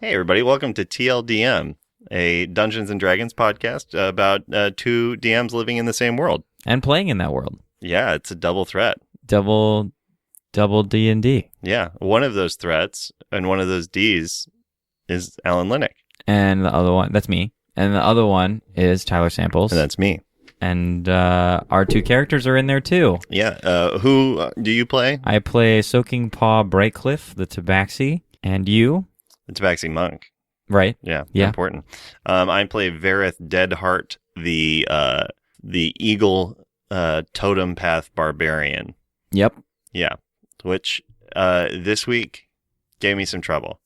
Hey, everybody. Welcome to TLDM, a Dungeons & Dragons podcast about two DMs living in the same world. And playing in that world. Yeah, it's a double threat. Double D&D. Yeah, one of those threats and one of those Ds is Alan Linick. And the other one, that's me. And the other one is Tyler Samples. And that's me. And our two characters are in there too. Yeah, who do you play? I play Soaking Paw Brightcliff, the Tabaxi. And you? The Tabaxi Monk. Right. Yeah. Important. I play Vareth Deadheart, the Eagle Totem Path Barbarian. Yep. Yeah, which this week gave me some trouble.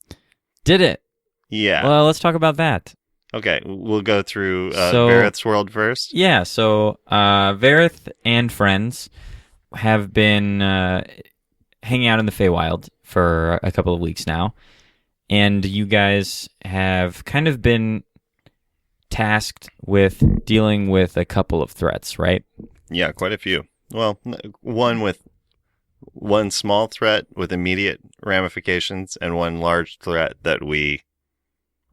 Did it? Yeah. Well, let's talk about that. Okay, we'll go through Vareth's world first. Yeah, so Vareth and friends have been hanging out in the Feywild for a couple of weeks now. And you guys have kind of been tasked with dealing with a couple of threats, right? Yeah, quite a few. Well, one small threat with immediate ramifications and one large threat that we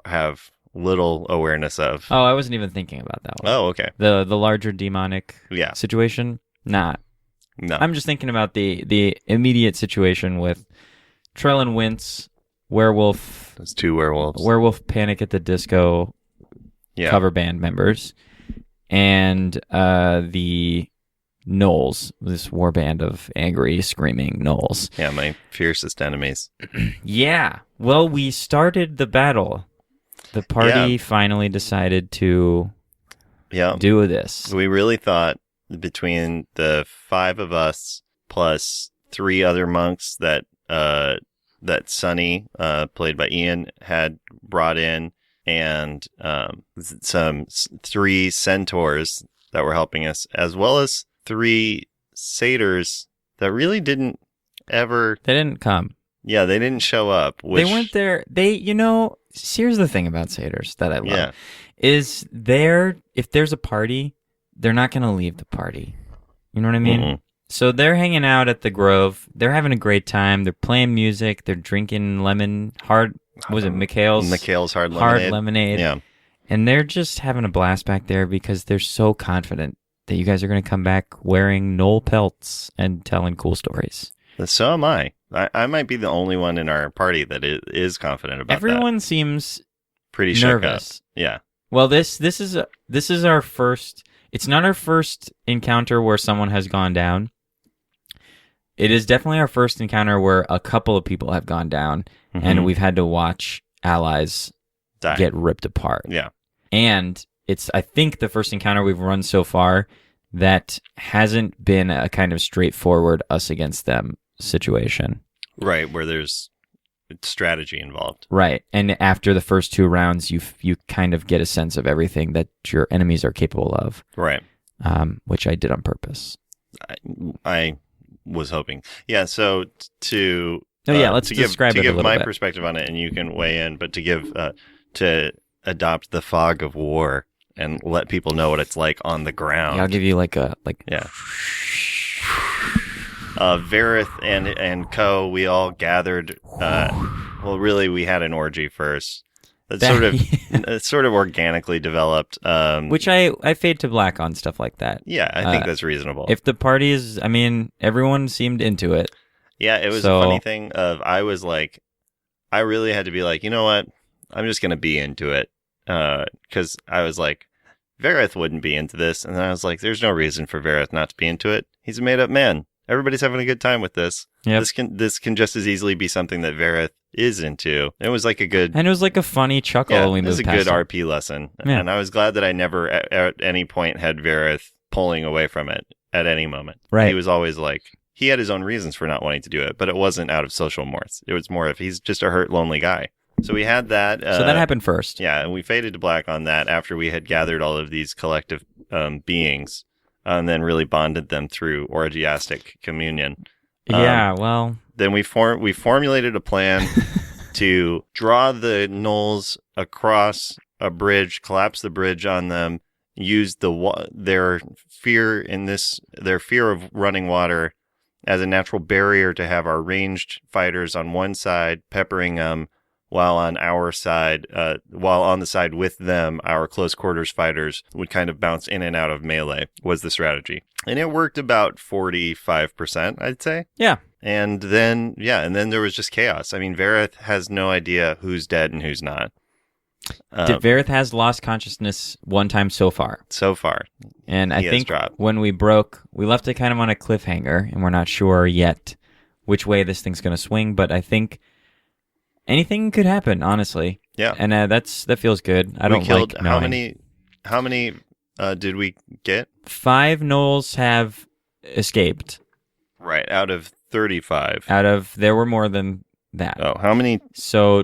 have little awareness of. Oh, I wasn't even thinking about that one. Oh, okay. The larger demonic situation? Nah. No. I'm just thinking about the immediate situation with Trellin Wince, Werewolf. Those two werewolves. Werewolf Panic at the Disco cover band members. And the Gnolls, this war band of angry, screaming Gnolls. Yeah, my fiercest enemies. Yeah. Well, we started the battle. The party finally decided to do this. We really thought between the five of us plus three other monks that Sonny, played by Ian, had brought in, and some three centaurs that were helping us, as well as three satyrs that really didn't ever... They didn't come. Yeah, they didn't show up. They weren't there. Here's the thing about satyrs that I love. Yeah. Is if there's a party, they're not going to leave the party. You know what I mean? Mm-hmm. So they're hanging out at the Grove. They're having a great time. They're playing music. They're drinking Mikhail's hard lemonade. Yeah. And they're just having a blast back there because they're so confident that you guys are going to come back wearing Knoll pelts and telling cool stories. So am I. I might be the only one in our party that is confident about Everyone seems pretty nervous. Shook up. Yeah. Well, this is our first. It's not our first encounter where someone has gone down. It is definitely our first encounter where a couple of people have gone down, and we've had to watch allies get ripped apart. Yeah. And it's, I think, the first encounter we've run so far that hasn't been a kind of straightforward us against them situation. Right, where there's strategy involved. Right. And after the first two rounds, you kind of get a sense of everything that your enemies are capable of. Right. Which I did on purpose. I was hoping. Yeah, so let's describe it a little bit. To give my perspective on it, and you can weigh in, but to adopt the fog of war and let people know what it's like on the ground. Yeah, I'll give you Yeah. Vareth and co, we all gathered. Well, really, we had an orgy first. It's sort of organically developed. Which I fade to black on stuff like that. Yeah, I think that's reasonable. If the party is, everyone seemed into it. Yeah, it was a funny thing I was like, I really had to be like, you know what? I'm just going to be into it. Because I was like, Vareth wouldn't be into this. And then I was like, there's no reason for Vareth not to be into it. He's a made-up man. Everybody's having a good time with this. Yep. This can just as easily be something that Vareth is into. It was like a funny chuckle when we moved past it. It was a good RP lesson. Yeah. And I was glad that I never at any point had Vareth pulling away from it at any moment. Right. He was always like, he had his own reasons for not wanting to do it, but it wasn't out of social mores. It was more of he's just a hurt, lonely guy. So we had that. So that happened first. Yeah, and we faded to black on that after we had gathered all of these collective beings and then really bonded them through orgiastic communion. Then we formulated a plan to draw the gnolls across a bridge, collapse the bridge on them, use their fear of running water as a natural barrier to have our ranged fighters on one side peppering them while on our side, while on the side with them, our close quarters fighters would kind of bounce in and out of melee was the strategy. And it worked about 45%, I'd say. Yeah. And then there was just chaos. I mean, Vareth has no idea who's dead and who's not. Vareth has lost consciousness one time so far. And I think when we broke, we left it kind of on a cliffhanger, and we're not sure yet which way this thing's going to swing, but I think anything could happen, honestly. Yeah. And that feels good. I don't like knowing. How many did we get? 5 gnolls have escaped. Right, out of 35. There were more than that. Oh, how many? So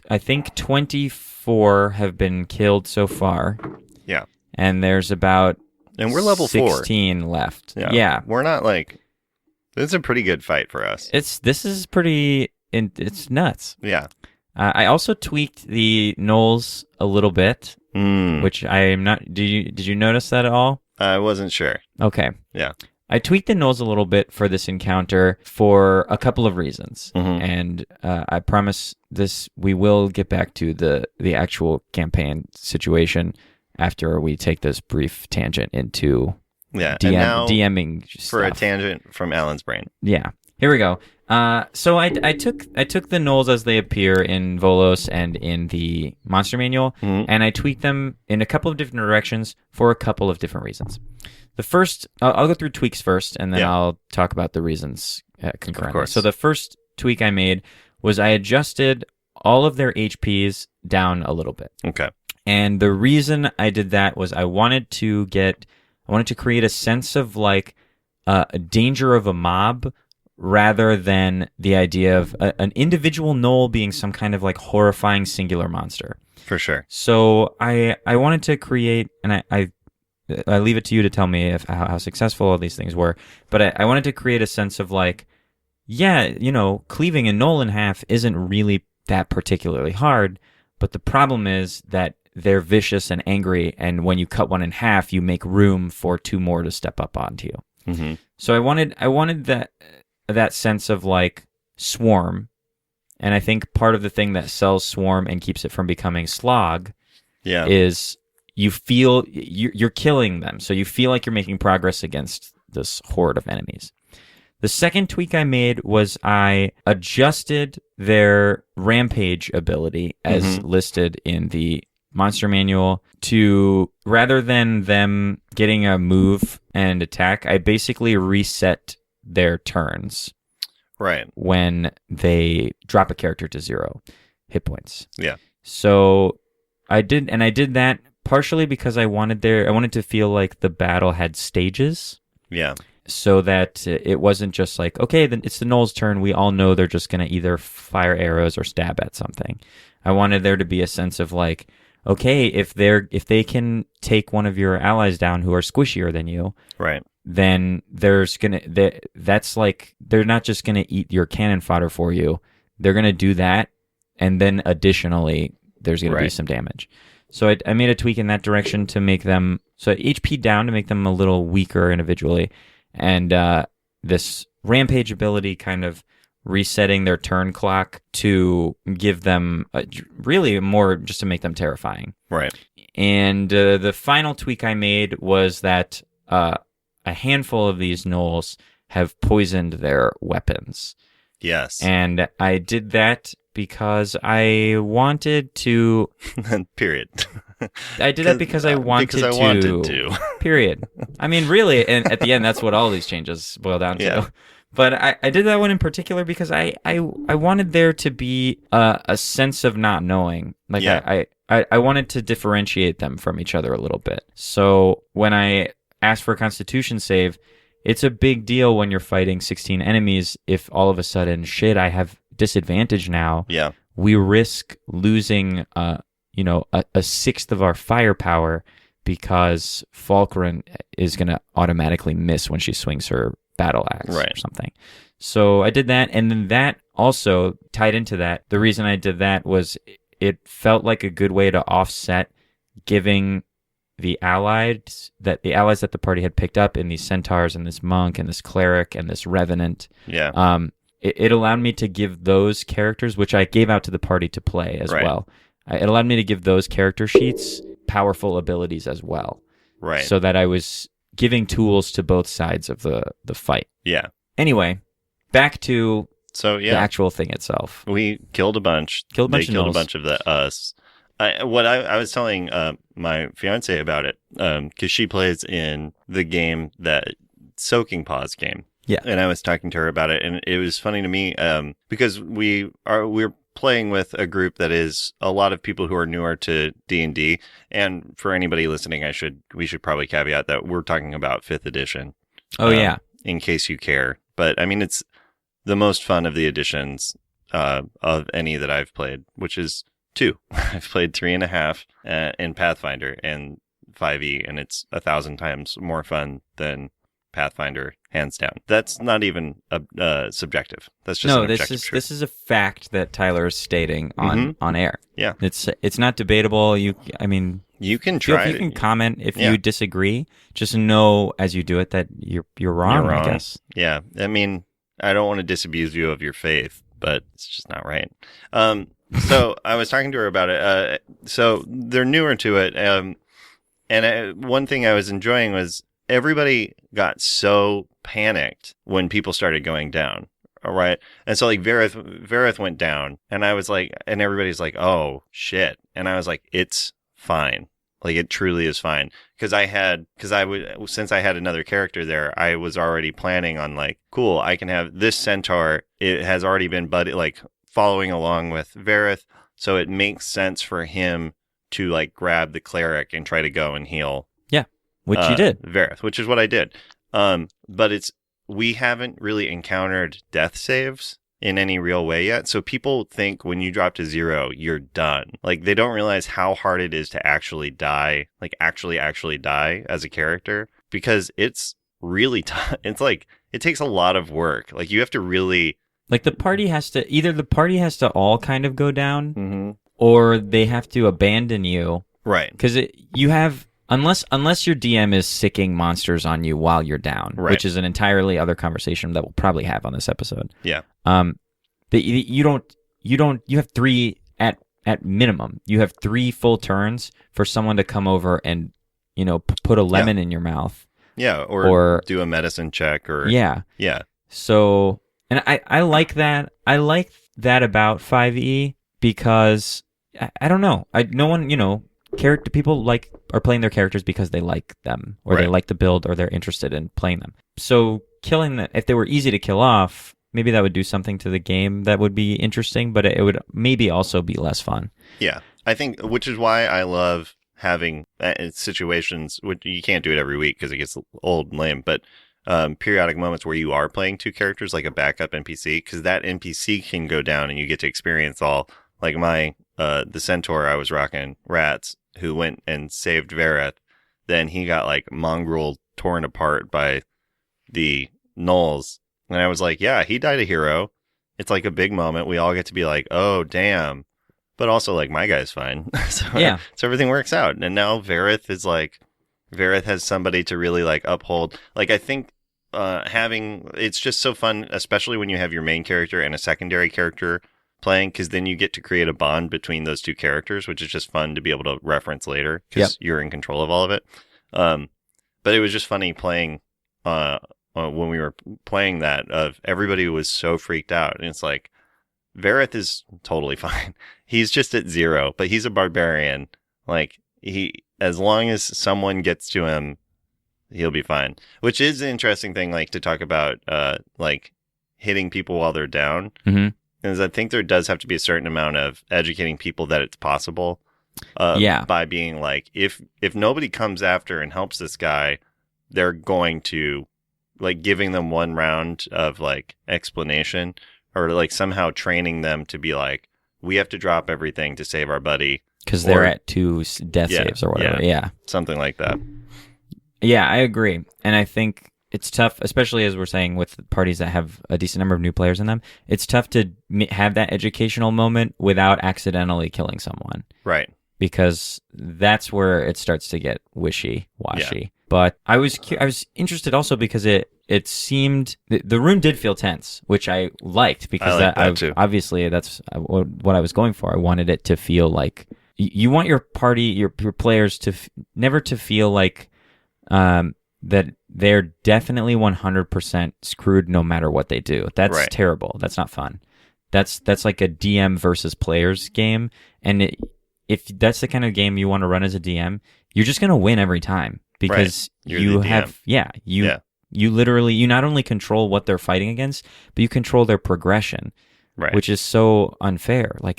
I think 24 have been killed so far. Yeah. And there's about and we're level 16 left. Yeah. We're not like, this is a pretty good fight for us. This is pretty, it's nuts. Yeah. I also tweaked the gnolls a little bit, which I am not, did you notice that at all? I wasn't sure. Okay. Yeah. I tweaked the gnolls a little bit for this encounter for a couple of reasons. Mm-hmm. And I promise we will get back to the actual campaign situation after we take this brief tangent into DMing stuff. For a tangent from Alan's brain. Yeah. Here we go. So I took the gnolls as they appear in Volos and in the monster manual, and I tweaked them in a couple of different directions for a couple of different reasons. The first, I'll go through tweaks first, and then I'll talk about the reasons concurrently. Of course. So the first tweak I made was I adjusted all of their HPs down a little bit. Okay. And the reason I did that was I wanted to create a sense of like a danger of a mob rather than the idea of an individual gnoll being some kind of like horrifying singular monster. For sure. So I wanted to create, and I leave it to you to tell me how successful all these things were, but I wanted to create a sense of like, cleaving a gnoll in half isn't really that particularly hard, but the problem is that they're vicious and angry, and when you cut one in half, you make room for 2 more to step up onto you. Mm-hmm. So I wanted that sense of like swarm, and I think part of the thing that sells swarm and keeps it from becoming slog is you feel you're killing them, so you feel like you're making progress against this horde of enemies. The second tweak I made was I adjusted their rampage ability as listed in the monster manual to, rather than them getting a move and attack, I basically reset their turns. Right. When they drop a character to 0 hit points. Yeah. So I did that partially because I wanted to feel like the battle had stages. Yeah. So that it wasn't just like, okay, then it's the gnoll's turn. We all know they're just going to either fire arrows or stab at something. I wanted there to be a sense of like, okay, if they can take one of your allies down who are squishier than you, right, then that's like, they're not just going to eat your cannon fodder for you. They're going to do that, and then additionally, there's going to be some damage. So I made a tweak in that direction to make them, so HP down to make them a little weaker individually, and this rampage ability kind of resetting their turn clock to give them really more, just to make them terrifying. Right. And the final tweak I made was that a handful of these gnolls have poisoned their weapons. Yes. And I did that because I wanted to... Period. I did that because I wanted to. Period. I mean, really, and at the end, that's what all these changes boil down to. Yeah. But I did that one in particular because I wanted there to be a sense of not knowing. Like, I wanted to differentiate them from each other a little bit. So when I asked for a Constitution save, it's a big deal when you're fighting 16 enemies if all of a sudden, shit, I have disadvantage now. Yeah. We risk losing a sixth of our firepower because Falkren is going to automatically miss when she swings her battle axe or something. So I did that, and then that also tied into that. The reason I did that was it felt like a good way to offset giving the allies that the party had picked up in these centaurs and this monk and this cleric and this revenant. Yeah. it allowed me to give those characters, which I gave out to the party to play as Right. well. It allowed me to give those character sheets powerful abilities as well. Right. So that I was giving tools to both sides of the fight. Yeah. Anyway, back to the actual thing itself. We killed a bunch. They killed a bunch of us. I was telling my fiance about it because she plays in the game, that Soaking Paws game. Yeah. And I was talking to her about it, and it was funny to me because we're playing with a group that is a lot of people who are newer to D&D. And for anybody listening, we should probably caveat that we're talking about 5th edition. Oh, yeah. In case you care. But I mean, it's the most fun of the editions of any that I've played, which is 2. I've played 3.5 in Pathfinder and 5e, and it's 1,000 times more fun than Pathfinder, hands down. That's not even subjective. That's just an objective truth. This is a fact that Tyler is stating on air. Yeah, it's not debatable. You can try. You can comment if you disagree. Just know as you do it that you're wrong. You're wrong. I guess. Yeah, I mean, I don't want to disabuse you of your faith, but it's just not right. So I was talking to her about it. So they're newer to it, and one thing I was enjoying was everybody got so panicked when people started going down. All right. And so like Vareth went down, and I was like, and everybody's like, oh shit. And I was like, it's fine. Like, it truly is fine. Since I had another character there, I was already planning on like, cool, I can have this centaur. It has already been following along with Vareth. So it makes sense for him to like grab the cleric and try to go and heal. Which you did. Vareth, which is what I did. But we haven't really encountered death saves in any real way yet. So people think when you drop to 0, you're done. Like, they don't realize how hard it is to actually die, like actually die as a character, because it's really tough. It's like, it takes a lot of work. Like, you have to really... Like, the party has to all kind of go down, or they have to abandon you. Right. Because you have... Unless your DM is sicking monsters on you while you're down, which is an entirely other conversation that we'll probably have on this episode. Yeah. You have 3 at minimum. You have 3 full turns for someone to come over and, put a lemon in your mouth. Yeah, or do a medicine check or Yeah. So, and I like that. I like that about 5e because I don't know. No one, people are playing their characters because they like them, or they like the build, or they're interested in playing them. So killing them, if they were easy to kill off, maybe that would do something to the game that would be interesting, but it would maybe also be less fun. Yeah, I think, which is why I love having situations, which you can't do it every week because it gets old and lame, but periodic moments where you are playing 2 characters, like a backup NPC, because that NPC can go down and you get to experience all, like the centaur I was rocking, Rats, who went and saved Vareth, then he got like mongrel torn apart by the gnolls. And I was like, yeah, he died a hero. It's like a big moment. We all get to be like, oh, damn. But also, like, my guy's fine. So everything works out. And now Vareth has somebody to really like uphold. Like, I think it's just so fun, especially when you have your main character and a secondary character playing, because then you get to create a bond between those 2 characters, which is just fun to be able to reference later because you're in control of all of it. But it was just funny playing when we were playing that, of everybody was so freaked out, and it's like, Vareth is totally fine. He's just at 0, but he's a barbarian. Like, as long as someone gets to him, he'll be fine. Which is an interesting thing, like, to talk about, like, hitting people while they're down. Mm-hmm. Because I think there does have to be a certain amount of educating people that it's possible. By being like, if nobody comes after and helps this guy, they're going to, like, giving them 1 round of, like, explanation, or, like, somehow training them to be like, we have to drop everything to save our buddy. Because they're at 2 death saves or whatever. Yeah. Something like that. Yeah, I agree. And I think it's tough, especially as we're saying with parties that have a decent number of new players in them. It's tough to have that educational moment without accidentally killing someone. Right. Because that's where it starts to get wishy-washy. But I was interested also because it seemed the room did feel tense, which I liked because I like that too. Obviously that's what I was going for. I wanted it to feel like you want your party, your players to never to feel like that they're definitely 100% screwed no matter what they do. That's Right. terrible. That's not fun. That's like a DM versus players game, and if that's the kind of game you want to run as a DM, you're just going to win every time because You're you the have you literally you not only control what they're fighting against, but you control their progression, Right. which is so unfair. Like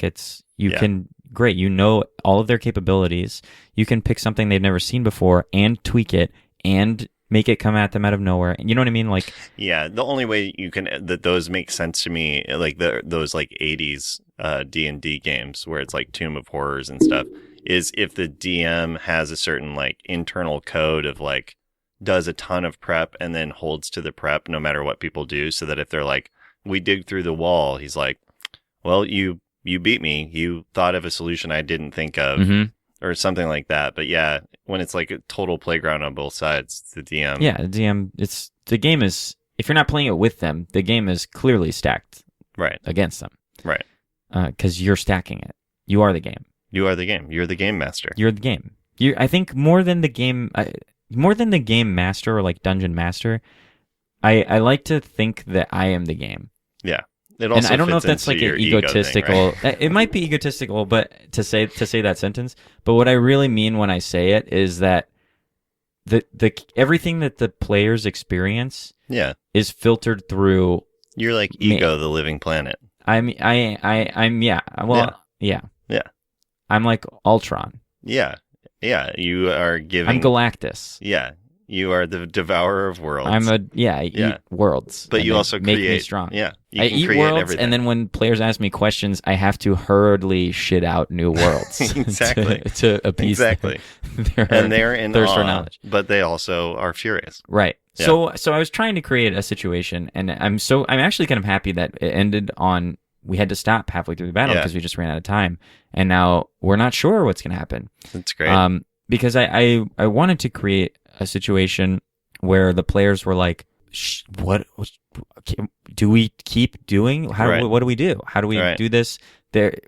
can great, you know all of their capabilities. You can pick something they've never seen before and tweak it and make it come at them out of nowhere. You know what I mean? Like, yeah, the only way you can that those make sense to me, like those like 80s D&D games where it's like Tomb of Horrors and stuff, is if the DM has a certain like internal code of like does a ton of prep and then holds to the prep no matter what people do, so that if they're like, we dig through the wall, he's like, well, you beat me, you thought of a solution I didn't think of, or something like that. But yeah, when it's like a total playground on both sides, the DM. Yeah, the DM. The game is, if you're not playing it with them, the game is clearly stacked Right. against them. Right. Because you're stacking it. You are the game. You are the game. You're the game master. You're the game. I think more than the game master or like dungeon master, I like to think that I am the game. Yeah. It also and I don't know if fits that's like into an your ego egotistical. thing, right? It might be egotistical, but to say that sentence. But what I really mean when I say it is that the everything that the players experience, Yeah, is filtered through. you're like Ego, the living planet. I'm yeah. Well, yeah. I'm like Ultron. Yeah, you are giving. I'm Galactus. Yeah, you are the devourer of worlds. I eat worlds. But and you they also make create. me strong. Yeah, you I can eat create worlds, everything. and then when players ask me questions, I have to hurriedly shit out new worlds Exactly. to appease Exactly. their and they're in thirst for awe, knowledge. but they also are furious. Right. Yeah. So I was trying to create a situation, and I'm actually kind of happy that it ended on we had to stop halfway through the battle because we just ran out of time, and now we're not sure what's going to happen. That's great. Because I wanted to create a situation where the players were like, what do we keep doing? What do we do? How do we do this?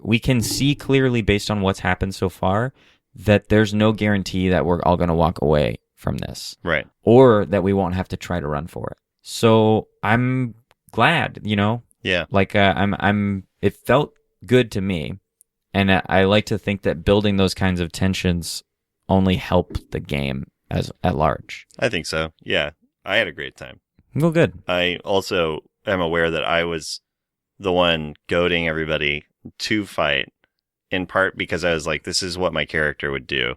We can see clearly based on what's happened so far that there's no guarantee that we're all going to walk away from this. Right. Or that we won't have to try to run for it. So I'm glad, Yeah. Like it felt good to me. And I like to think that building those kinds of tensions only help the game at large. I think so. Yeah. I had a great time. Well, good. I also am aware that I was the one goading everybody to fight, in part because I was like, this is what my character would do.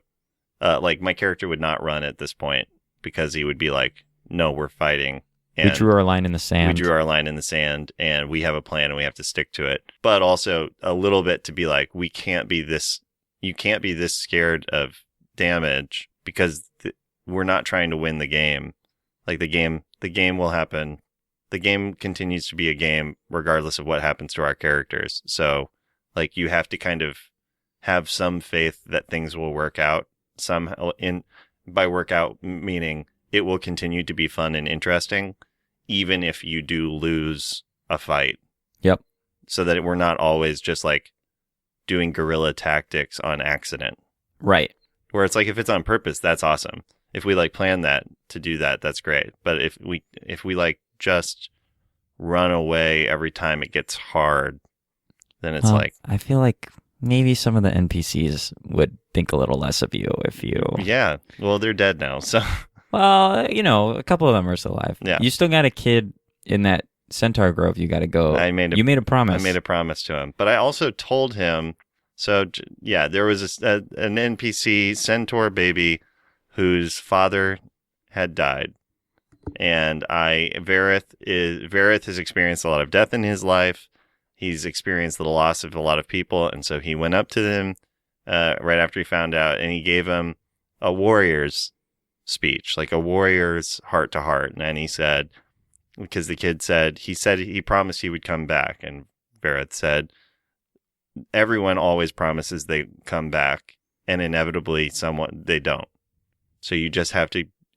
Like, my character would not run at this point because he would be like, no, we're fighting. And we drew our line in the sand. And we have a plan and we have to stick to it. But also a little bit to be like, you can't be this scared of damage because we're not trying to win the game. Like the game will happen. The game continues to be a game regardless of what happens to our characters. So like you have to kind of have some faith that things will work out somehow. By work out meaning it will continue to be fun and interesting, even if you do lose a fight. Yep. So that we're not always just like doing guerrilla tactics on accident. Right. Where it's like, if it's on purpose, that's awesome. If we like plan that to do that, that's great. But if we like just run away every time it gets hard, then it's like, I feel like maybe some of the NPCs would think a little less of you if you. Yeah. Well, they're dead now, so. Well, a couple of them are still alive. Yeah. You still got a kid in that Centaur Grove. You got to go. You made a promise. I made a promise to him, but I also told him. So yeah, there was an NPC Centaur baby whose father had died, and Vareth has experienced a lot of death in his life. He's experienced the loss of a lot of people, and so he went up to them right after he found out, and he gave him a warrior's speech, like a warrior's heart to heart. And he said, because the kid said he promised he would come back, and Vareth said, everyone always promises they come back, and inevitably they don't. So you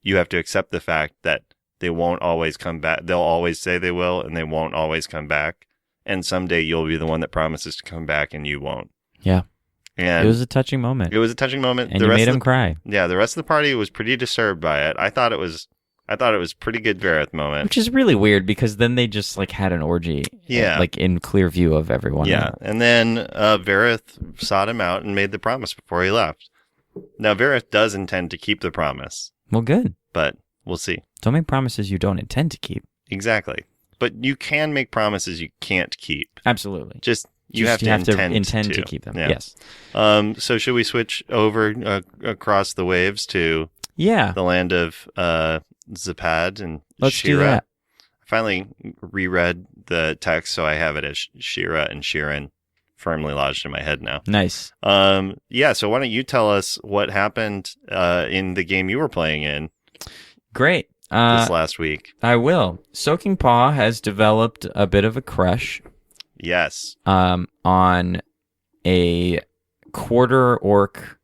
you have to accept the fact that they won't always come back. They'll always say they will, and they won't always come back. And someday you'll be the one that promises to come back, and you won't. Yeah. And it was a touching moment. It was a touching moment. And you made him cry. Yeah, the rest of the party was pretty disturbed by it. I thought it was pretty good Vareth moment. Which is really weird because then they just like had an orgy. Yeah. Like in clear view of everyone. Yeah. And then Vareth sought him out and made the promise before he left. Now, Vareth does intend to keep the promise. Well, good. But we'll see. Don't make promises you don't intend to keep. Exactly. But you can make promises you can't keep. Absolutely. You have to intend to keep them. Yeah. Yes. So should we switch over across the waves to the land of Zapad and Let's Shira? do that. I finally reread the text, so I have it as Shira and Shirin firmly lodged in my head now. Nice. So why don't you tell us what happened in the game you were playing in? Great. This last week. I will. Soaking Paw has developed a bit of a crush. Yes. On a quarter orc,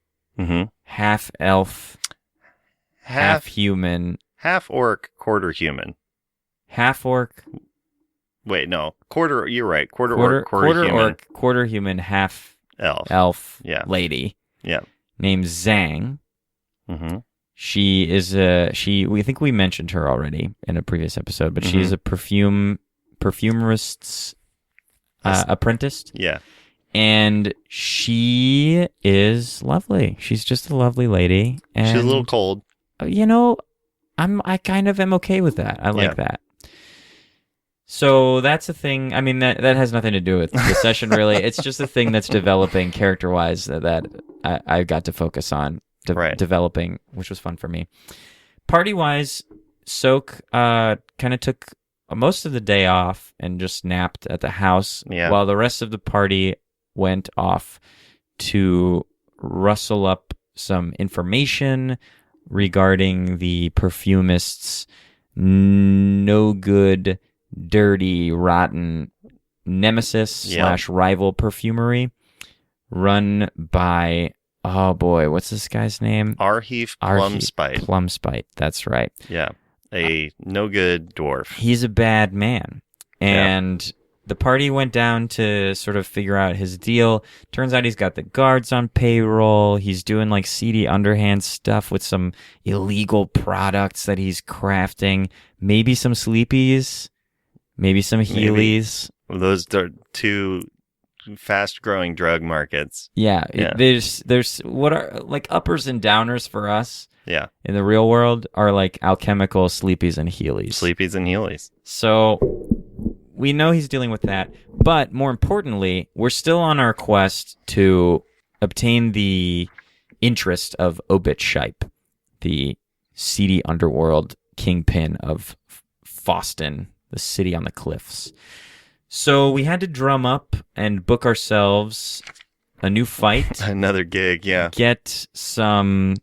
half elf, half human, half orc, quarter human, half orc. Wait, no, quarter. You're right. Quarter orc, quarter human, orc, quarter human, half elf. Lady. Yeah. Named Zhang. Mm-hmm. She is we think we mentioned her already in a previous episode, but she is a perfumerist's apprentice. Yeah. And she is lovely. She's just a lovely lady. And, she's a little cold. I kind of am okay with that. I like that. So that's a thing. I mean, that has nothing to do with the session, really. It's just a thing that's developing character-wise that I got to focus on developing, which was fun for me. Party-wise, Soak kind of took most of the day off and just napped at the house while the rest of the party went off to rustle up some information regarding the perfumist's no good, dirty, rotten nemesis / rival perfumery run by, oh boy, what's this guy's name? Arheef Plumspite. Plumspite, that's right. Yeah. A no good dwarf. He's a bad man. And the party went down to sort of figure out his deal. Turns out he's got the guards on payroll. He's doing like seedy underhand stuff with some illegal products that he's crafting. Maybe some Sleepies. Maybe some Heelys. Those are two fast-growing drug markets. Yeah. There's what are like uppers and downers for us. Yeah. In the real world are like alchemical Sleepies and Heelys. Sleepies and Heelys. So we know he's dealing with that. But more importantly, we're still on our quest to obtain the interest of Obit Shipe, the seedy underworld kingpin of Foston, the city on the cliffs. So we had to drum up and book ourselves a new fight. Another gig, yeah. Get some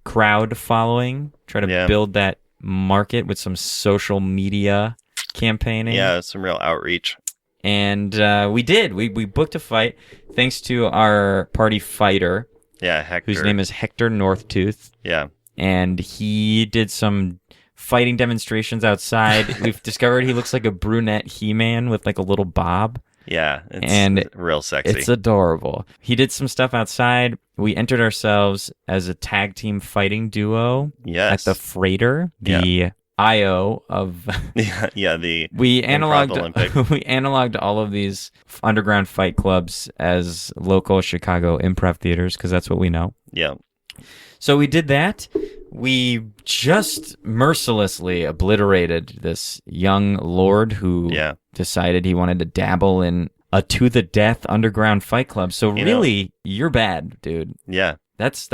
crowd following, try to build that market with some social media campaigning. Yeah, some real outreach. And we did. We booked a fight thanks to our party fighter. Yeah, Hector. Whose name is Hector Northtooth. Yeah. And he did some fighting demonstrations outside. We've discovered he looks like a brunette He-Man with like a little bob. Yeah, it's real sexy. It's adorable. He did some stuff outside. We entered ourselves as a tag team fighting duo at the Freighter, the IO of we analoged all of these underground fight clubs as local Chicago improv theaters because that's what we know. Yeah. So we did that. We just mercilessly obliterated this young lord who decided he wanted to dabble in a to the death underground fight club. So you're bad, dude. Yeah. That's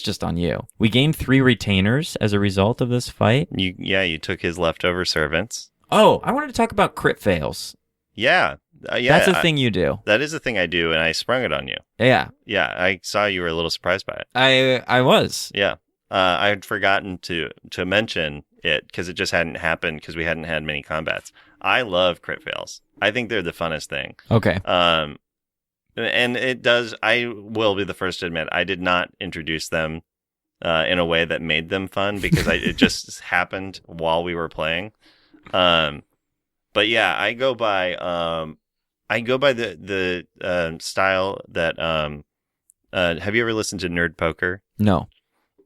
just on you. We gained 3 retainers as a result of this fight. You took his leftover servants. Oh, I wanted to talk about crit fails. Yeah. That's a thing you do. That is a thing I do, and I sprung it on you. Yeah. Yeah, I saw you were a little surprised by it. I was. Yeah. I had forgotten to mention it because it just hadn't happened because we hadn't had many combats. I love crit fails. I think they're the funnest thing. Okay. And it does, I will be the first to admit, I did not introduce them in a way that made them fun because it just happened while we were playing. But yeah, I go by the style that have you ever listened to Nerd Poker? No.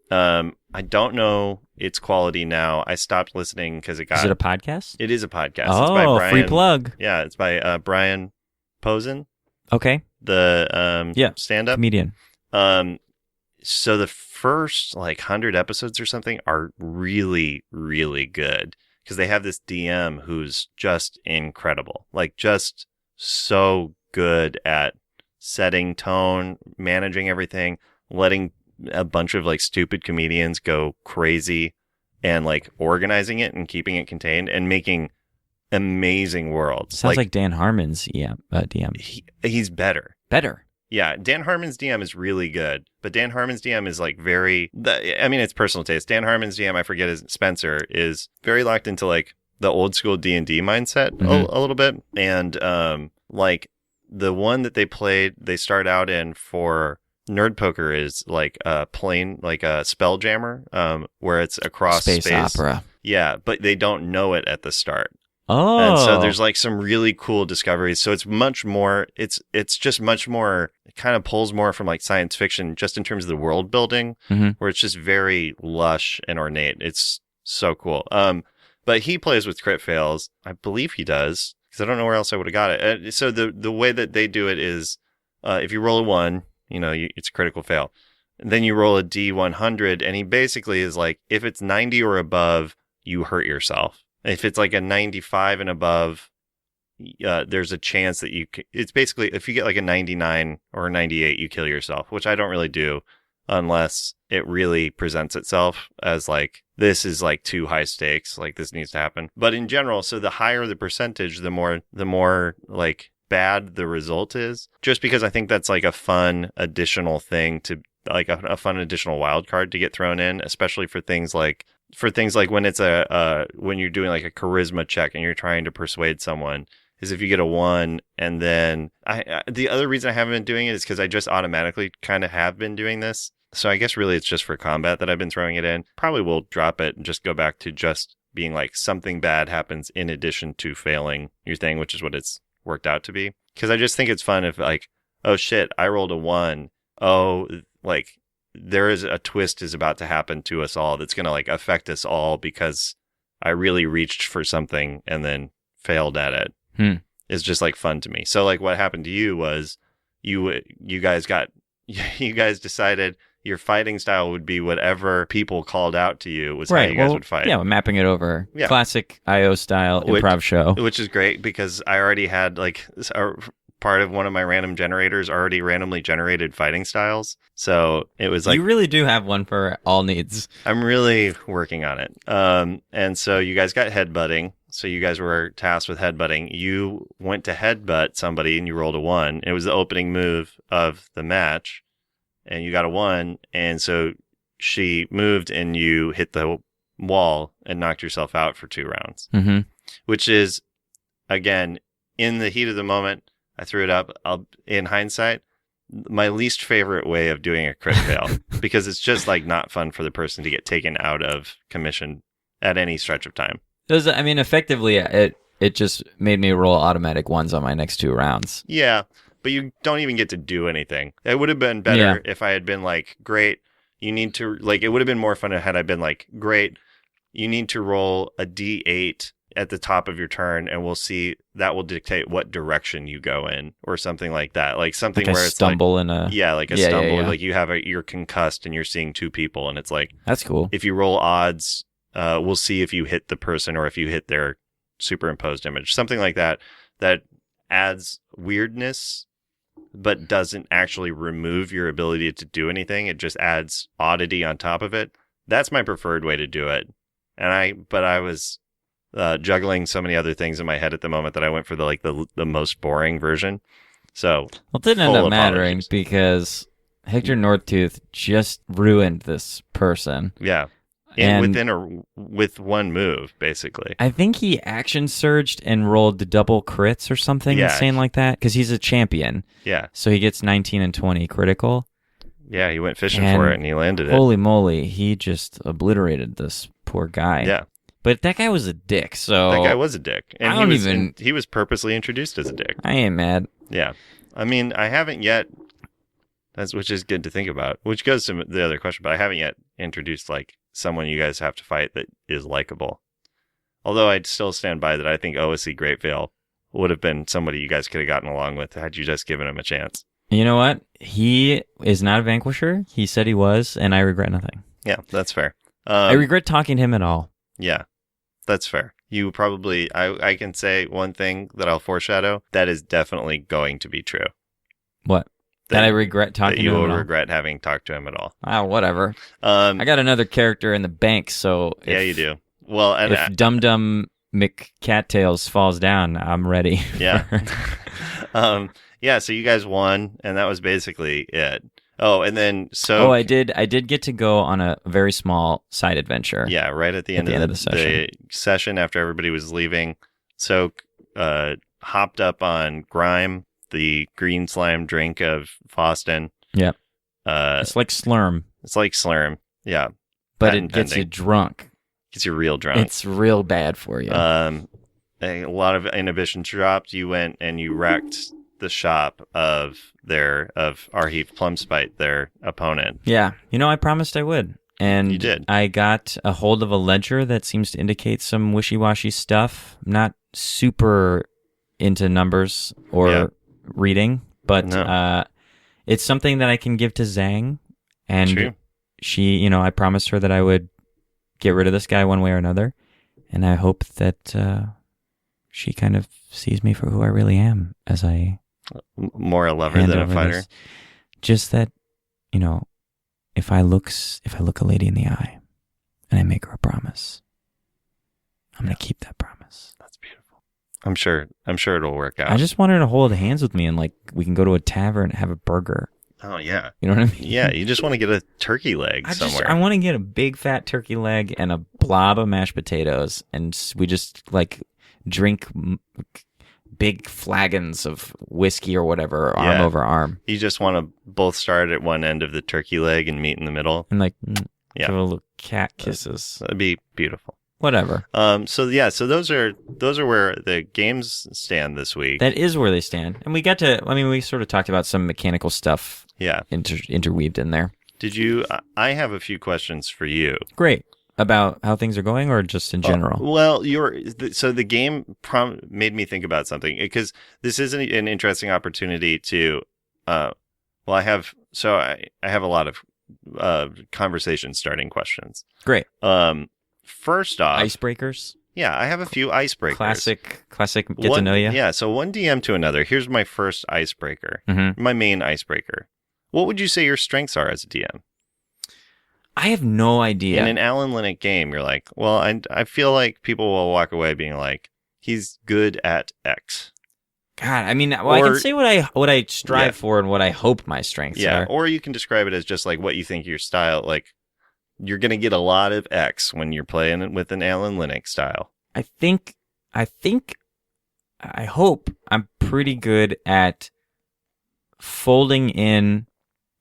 I don't know its quality now. I stopped listening because it Is it a podcast? It is a podcast. Oh, it's by Brian, free plug. Yeah, it's by Brian Posen. Okay. The stand-up comedian. So the first 100 episodes or something are really, really good because they have this DM who's just incredible. Just so good at setting tone, managing everything, letting a bunch of stupid comedians go crazy and organizing it and keeping it contained and making amazing worlds. Sounds like Dan Harmon's DM. He's better. Better. Yeah, Dan Harmon's DM is really good, but Dan Harmon's DM is it's personal taste. Dan Harmon's DM, I forget his Spencer, is very locked into the old school D&D mindset a little bit. And the one that they start out in for Nerd Poker is a plain, a spell jammer, where it's across space opera. Yeah, but they don't know it at the start. Oh. And so there's some really cool discoveries. So it's much more, it's just much more, it kind of pulls more from science fiction just in terms of the world building, where it's just very lush and ornate. It's so cool. But he plays with crit fails. I believe he does, because I don't know where else I would have got it. So the way that they do it is, if you roll a 1, it's a critical fail. And then you roll a D100, and he basically is if it's 90 or above, you hurt yourself. If it's a 95 and above, there's a chance that it's basically, if you get a 99 or a 98, you kill yourself, which I don't really do unless it really presents itself as this is too high stakes, this needs to happen. But in general, so the higher the percentage, the more bad the result is, just because I think that's a fun additional thing to a fun additional wild card to get thrown in, especially for things like when it's when you're doing a charisma check and you're trying to persuade someone, is if you get a 1, and then the other reason I haven't been doing it is because I just automatically kind of have been doing this. So I guess really it's just for combat that I've been throwing it in. Probably will drop it and just go back to just being something bad happens in addition to failing your thing, which is what it's worked out to be. Because I just think it's fun if oh shit, I rolled a 1. Oh, there is a twist is about to happen to us all that's going to affect us all because I really reached for something and then failed at it. It's just fun to me. So what happened to you was you guys decided your fighting style would be whatever people called out to you was how you guys would fight. Yeah, we're mapping it over. Yeah. Classic IO style improv show. Which is great because I already had part of one of my random generators already randomly generated fighting styles. So it was you really do have one for all needs. I'm really working on it. And so you guys got headbutting. So you guys were tasked with headbutting. You went to headbutt somebody and you rolled a 1. It was the opening move of the match and you got a 1. And so she moved and you hit the wall and knocked yourself out for 2 rounds, which is, again, in the heat of the moment, I threw it up. In hindsight, my least favorite way of doing a crit fail because it's just not fun for the person to get taken out of commission at any stretch of time. Effectively, it just made me roll automatic 1s on my next 2 rounds. Yeah, but you don't even get to do anything. It would have been better if I had been great, you need to, it would have been more fun had I been great, you need to roll a D8 at the top of your turn, and we'll see that will dictate what direction you go in, or something like that. Something where it's stumble in a stumble. You're concussed and you're seeing 2 people, and it's that's cool. If you roll odds, we'll see if you hit the person or if you hit their superimposed image, something like that. That adds weirdness, but doesn't actually remove your ability to do anything. It just adds oddity on top of it. That's my preferred way to do it. But I was juggling so many other things in my head at the moment that I went for the most boring version. So it didn't end up mattering because Hector Northtooth just ruined this person. Yeah, with one move, basically. I think he action surged and rolled double crits or something insane like that because he's a champion. Yeah, so he gets 19 and 20 critical. Yeah, he went fishing And for it and he landed it. Holy moly, he just obliterated this poor guy. Yeah. But that guy was a dick, so... That guy was a dick. And I don't even... and he was purposely introduced as a dick. I ain't mad. Yeah. I mean, I haven't yet... which is good to think about. Which goes to the other question, but I haven't yet introduced, like, someone you guys have to fight that is likable. Although I'd still stand by that I think OSC Greatvale would have been somebody you guys could have gotten along with had you just given him a chance. You know what? He is not a vanquisher. He said he was, and I regret nothing. Yeah, that's fair. I regret talking to him at all. Yeah, that's fair. You probably... I can say one thing that I'll foreshadow. That is definitely going to be true. What? That I regret talking to him at all? You will regret having talked to him at all. Ah, whatever. I got another character in the bank, so... Yeah, you do. Well, and if Dum Dum McCattails falls down, I'm ready. Yeah. Yeah, so you guys won, and that was basically it. Oh, and then so... Oh, I did get to go on a very small side adventure. Yeah, right at the end of the session after everybody was leaving. Soak hopped up on Grime, the green slime drink of Foston. Yeah. It's like Slurm. It's like Slurm, yeah. But it gets you drunk. Gets you real drunk. It's real bad for you. A lot of inhibition dropped. You went and you wrecked the shop of Arheath Plumspite, their opponent. Yeah. I promised I would. And you did. I got a hold of a ledger that seems to indicate some wishy-washy stuff. I'm not super into numbers or reading, but it's something that I can give to Zhang. And True. She, I promised her that I would get rid of this guy one way or another. And I hope that she kind of sees me for who I really am as I... More a lover than a fighter. Just that, if I look a lady in the eye and I make her a promise, I'm going to keep that promise. That's beautiful. I'm sure it'll work out. I just want her to hold hands with me and we can go to a tavern and have a burger. Oh, yeah. You know what I mean? Yeah, you just want to get a turkey leg somewhere. I want to get a big fat turkey leg and a blob of mashed potatoes, and we just drink big flagons of whiskey or whatever, arm over arm. You just want to both start at one end of the turkey leg and meet in the middle. And give a little cat kisses. That'd be beautiful. Whatever. So those are where the games stand this week. That is where they stand. And we sort of talked about some mechanical stuff. Yeah. Interweaved in there. I have a few questions for you. Great. About how things are going, or just in general? So the game made me think about something, because this is an interesting opportunity to, I have a lot of conversation starting questions. Great. First off, icebreakers. Yeah, I have a few icebreakers. Classic. Get to know you. Yeah. So one DM to another. Here's my first icebreaker. Mm-hmm. My main icebreaker. What would you say your strengths are as a DM? I have no idea. In an Alan Linnick game, you're like, well, I feel like people will walk away being like, he's good at X. God, I mean, I can say what I strive for and what I hope my strengths are. Or you can describe it as just like what you think your style, like you're going to get a lot of X when you're playing with an Alan Linnick style. I hope I'm pretty good at folding in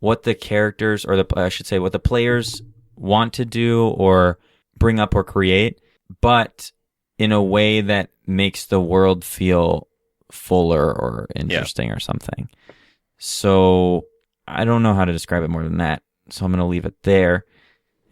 what the characters, or what the players want to do or bring up or create, but in a way that makes the world feel fuller or interesting or something. So I don't know how to describe it more than that. So I'm going to leave it there.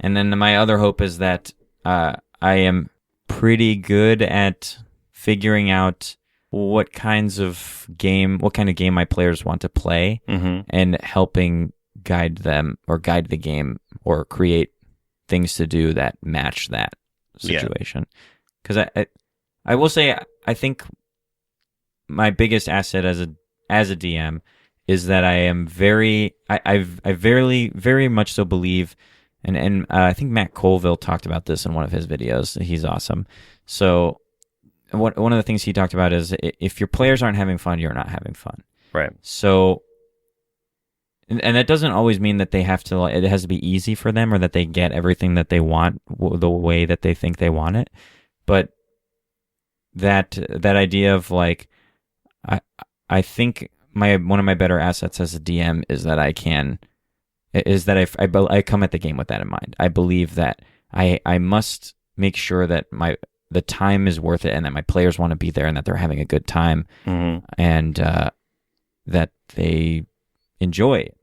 And then my other hope is that I am pretty good at figuring out what kind of game my players want to play, and helping guide them or guide the game or create things to do that match that situation. Because I will say, I think my biggest asset as a DM is that I am I very much so believe, and I think Matt Colville talked about this in one of his videos. He's awesome. So one of the things he talked about is if your players aren't having fun, you're not having fun. Right. So, and that doesn't always mean that they have to, it has to be easy for them or that they get everything that they want the way that they think they want it. But that idea of I think one of my better assets as a DM is that I can is that I come at the game with that in mind. I believe that I must make sure that the time is worth it and that my players want to be there and that they're having a good time and that they enjoy it.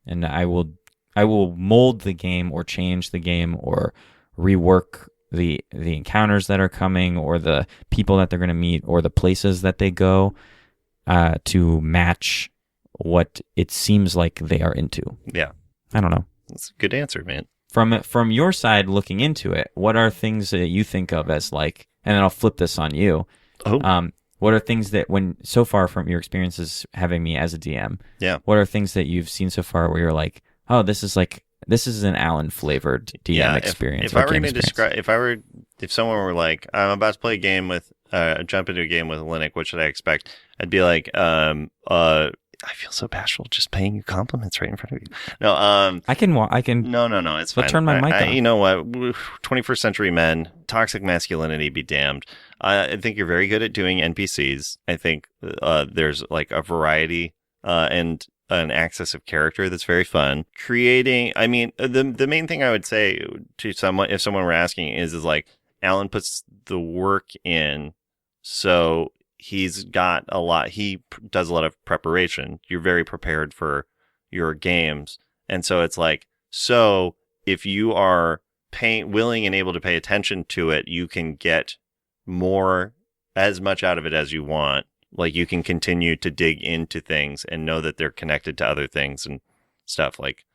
And I will mold the game or change the game or rework the encounters that are coming or the people that they're going to meet or the places that they go to match what it seems like they are into. Yeah. I don't know. That's a good answer, man. From your side looking into it, what are things that you think of as like, and then I'll flip this on you. What are things that so far from your experiences having me as a DM, what are things that you've seen so far where you're like, oh, this is an Alan flavored DM experience. If someone were like, I'm about to play a game with, jump into a game with Linux, what should I expect? I'd be like, I feel so bashful just paying you compliments right in front of you. No, I can. No, it's fine. Turn my mic on. You know what? 21st century men, toxic masculinity be damned. I think you're very good at doing NPCs. I think there's like a variety and an access of character that's very fun. Creating, I mean, the main thing I would say to someone, if someone were asking, is like Alan puts the work in, so he's got a lot. He does a lot of preparation. You're very prepared for your games, and so it's like, so if you are willing and able to pay attention to it, you can get as much out of it as you want. Like you can continue to dig into things and know that they're connected to other things and stuff. Like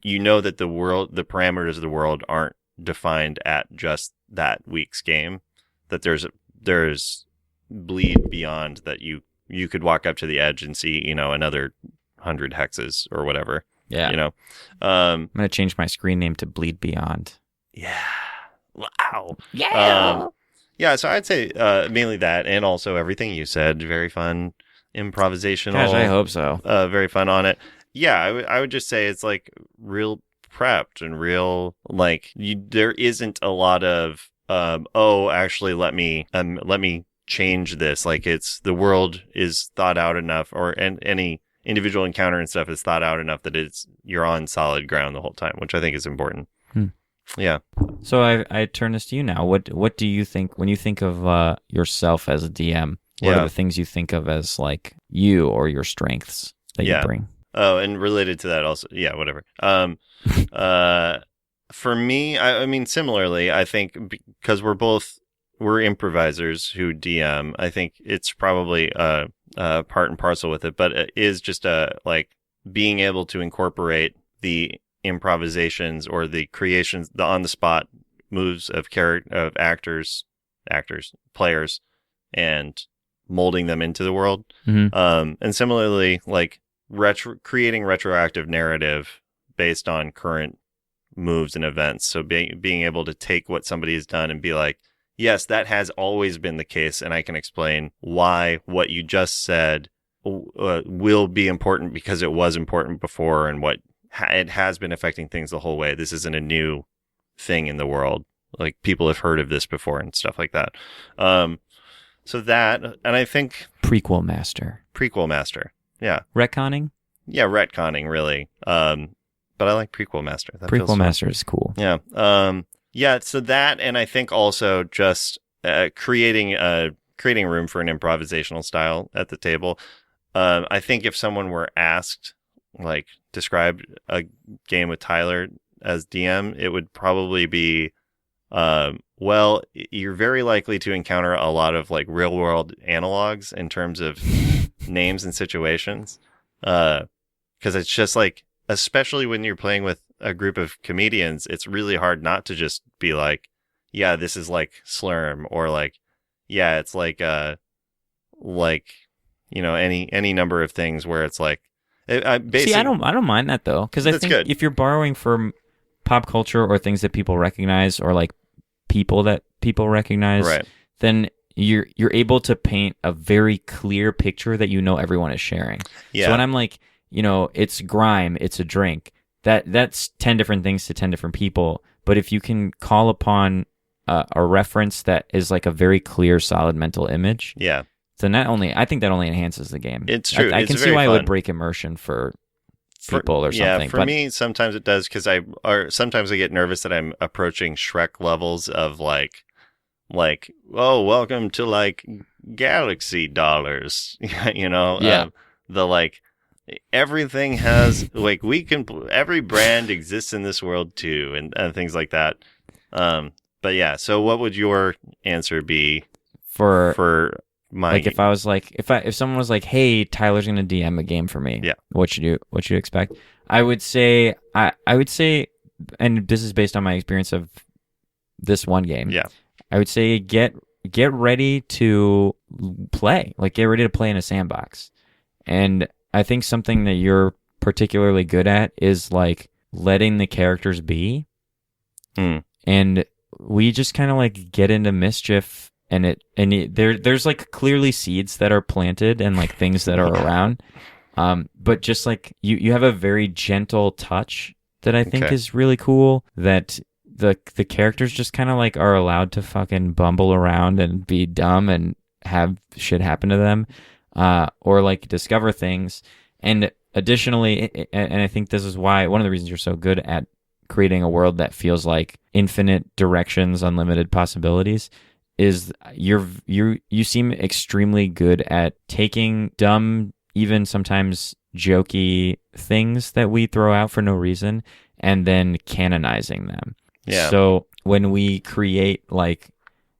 you know that the parameters of the world aren't defined at just that week's game. That there's bleed beyond that. You could walk up to the edge and see, another 100 hexes or whatever. Yeah. I'm gonna change my screen name to Bleed Beyond. Yeah. Wow. Yeah. Yeah, so I'd say mainly that, and also everything you said. Very fun, improvisational. Gosh, I hope so. Very fun on it. Yeah, I would just say it's like real prepped and real, like there isn't a lot of actually let me change this. Like the world is thought out enough, and any individual encounter and stuff is thought out enough that you're on solid ground the whole time, which I think is important. Yeah. So I turn this to you now. What do you think when you think of yourself as a DM? What are the things you think of as like you or your strengths that you bring? Oh, and related to that also, whatever. For me, I mean, similarly, I think because we're improvisers who DM, I think it's probably part and parcel with it, but it is just like being able to incorporate the improvisations or the creations, the on the spot moves of actors, players, and molding them into the world. Mm-hmm. And similarly, like creating retroactive narrative based on current moves and events. So being able to take what somebody has done and be like, yes, that has always been the case, and I can explain why what you just said will be important because it was important before, and what it has been affecting things the whole way. This isn't a new thing in the world. Like people have heard of this before and stuff like that. So that, and I think prequel master. Yeah. Retconning. Yeah, retconning really. But I like prequel master. Prequel master is cool. Yeah. Yeah. So that, and I think also just creating room for an improvisational style at the table. I think if someone were asked, like, describe a game with Tyler as DM, it would probably be, well, you're very likely to encounter a lot of like real world analogs in terms of names and situations. Because it's just like, especially when you're playing with a group of comedians, it's really hard not to just be like, yeah, this is like Slurm, or like, yeah, it's like, any number of things where it's like, see, I don't mind that though, because I think good. If you're borrowing from pop culture or things that people recognize, or like people that people recognize, right, then you're able to paint a very clear picture that everyone is sharing. Yeah. So when I'm like, it's grime, it's a drink, that's 10 different things to 10 different people. But if you can call upon a reference that is like a very clear, solid mental image, yeah, then I think that only enhances the game. It's true. I can see why it would break immersion for people or something. Yeah, for me, sometimes it does because sometimes I get nervous that I'm approaching Shrek levels of like, oh, welcome to like galaxy dollars, Yeah. The like everything has like every brand exists in this world too, and things like that. But yeah, so what would your answer be for my like if I was like if someone was like, hey, Tyler's gonna DM a game for me, yeah, what should you expect? I would say I would say, and this is based on my experience of this one game. Yeah, I would say get ready to play, like get ready to play in a sandbox. And I think something that you're particularly good at is like letting the characters be. And we just kind of like get into mischief, and there's like clearly seeds that are planted and like things that are around. But just like you have a very gentle touch that I think is really cool, that the characters just kind of like are allowed to fucking bumble around and be dumb and have shit happen to them, or like discover things. And additionally, and I think this is why one of the reasons you're so good at creating a world that feels like infinite directions, unlimited possibilities, is you seem extremely good at taking dumb, even sometimes jokey things that we throw out for no reason and then canonizing them. Yeah. So when we create like,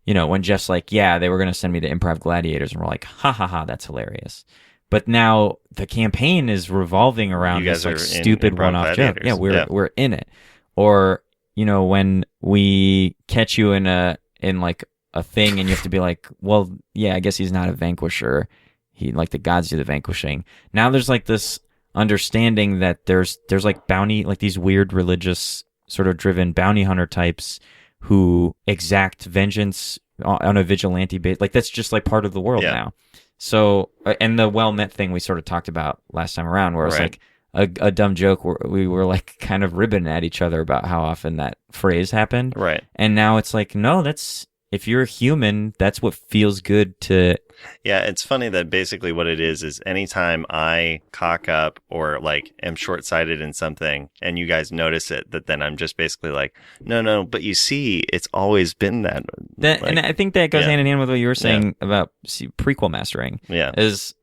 when Jeff's like, yeah, they were going to send me to Improv Gladiators, and we're like, ha ha ha, that's hilarious. But now the campaign is revolving around this like stupid one-off joke. Yeah, we're in it. Or, when we catch you in like a thing and you have to be like, well, yeah, I guess he's not a vanquisher. He like the gods do the vanquishing. Now there's like this understanding that there's like bounty, like these weird religious sort of driven bounty hunter types who exact vengeance on a vigilante base. Like that's just like part of the world now. So, and the well-met thing we sort of talked about last time around, where it's like a dumb joke where we were like kind of ribbing at each other about how often that phrase happened. Right. And now it's like, no, if you're a human, that's what feels good to. Yeah, it's funny that basically what it is anytime I cock up or like am short-sighted in something and you guys notice it, that then I'm just basically like, no, but you see, it's always been that. Like, and I think that goes hand in hand with what you were saying about prequel mastering. Yeah. Is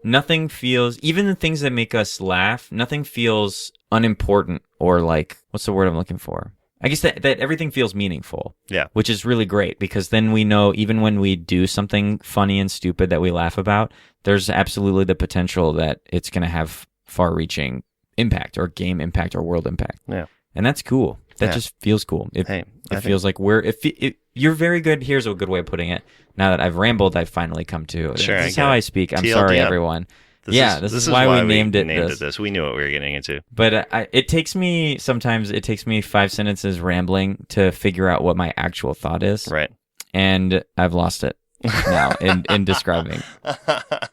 nothing feels, even the things that make us laugh, nothing feels unimportant or like, what's the word I'm looking for? I guess that everything feels meaningful. Yeah. Which is really great, because then we know even when we do something funny and stupid that we laugh about, there's absolutely the potential that it's going to have far-reaching impact or game impact or world impact. Yeah. And that's cool. That just feels cool. It feels like you're very good. Here's a good way of putting it. Now that I've rambled, I've finally come to. Sure, this is how I speak. I'm sorry, everyone. This is why we named it this. We knew what we were getting into. But it takes me 5 sentences rambling to figure out what my actual thought is. Right. And I've lost it now in describing. What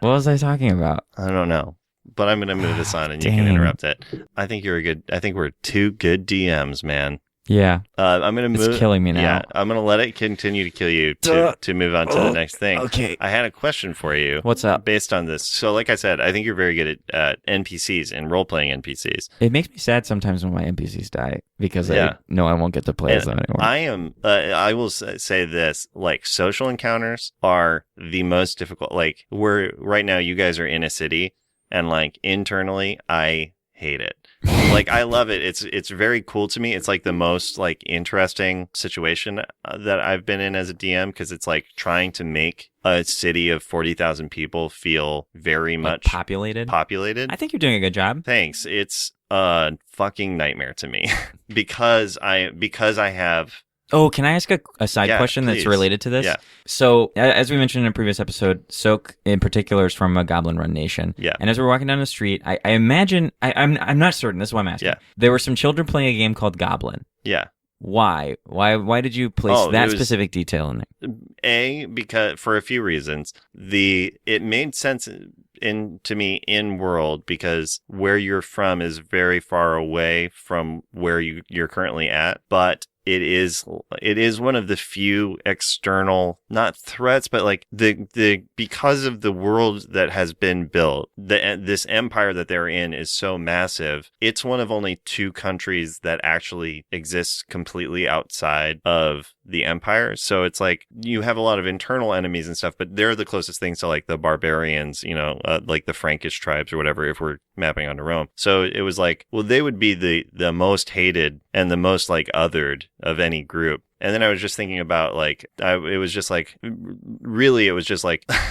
was I talking about? I don't know. But I'm going to move this on and you can interrupt it. I think we're two good DMs, man. Yeah. I'm going to move. It's killing me now. Yeah. I'm going to let it continue to kill you to move on to the next thing. Okay. I had a question for you. What's up? Based on this. So like I said, I think you're very good at NPCs and role-playing NPCs. It makes me sad sometimes when my NPCs die, because I know I won't get to play as them anymore. I will say this, like social encounters are the most difficult. Like right now you guys are in a city, and like internally I hate it. Like I love it. It's very cool to me. It's like the most like interesting situation that I've been in as a DM, because it's like trying to make a city of 40,000 people feel very much populated. I think you're doing a good job. Thanks. It's a fucking nightmare to me because I have. Oh, can I ask a side question that's related to this? Yeah. So, as we mentioned in a previous episode, Soak in particular is from a Goblin Run nation. Yeah. And as we're walking down the street, I imagine, I'm not certain, this is why I'm asking. Yeah. There were some children playing a game called Goblin. Yeah. Why? Why did you place that specific detail in there? Because for a few reasons. It made sense to me in world, because where you're from is very far away from where you're currently at, but it is one of the few external, not threats, but like the because of the world that has been built, this empire that they're in is so massive. It's one of only 2 countries that actually exists completely outside of the empire. So it's like you have a lot of internal enemies and stuff, but they're the closest things to like the barbarians, like the Frankish tribes or whatever, if we're mapping onto Rome. So it was like, well, they would be the most hated and the most like othered of any group. And then I was just thinking about it was just like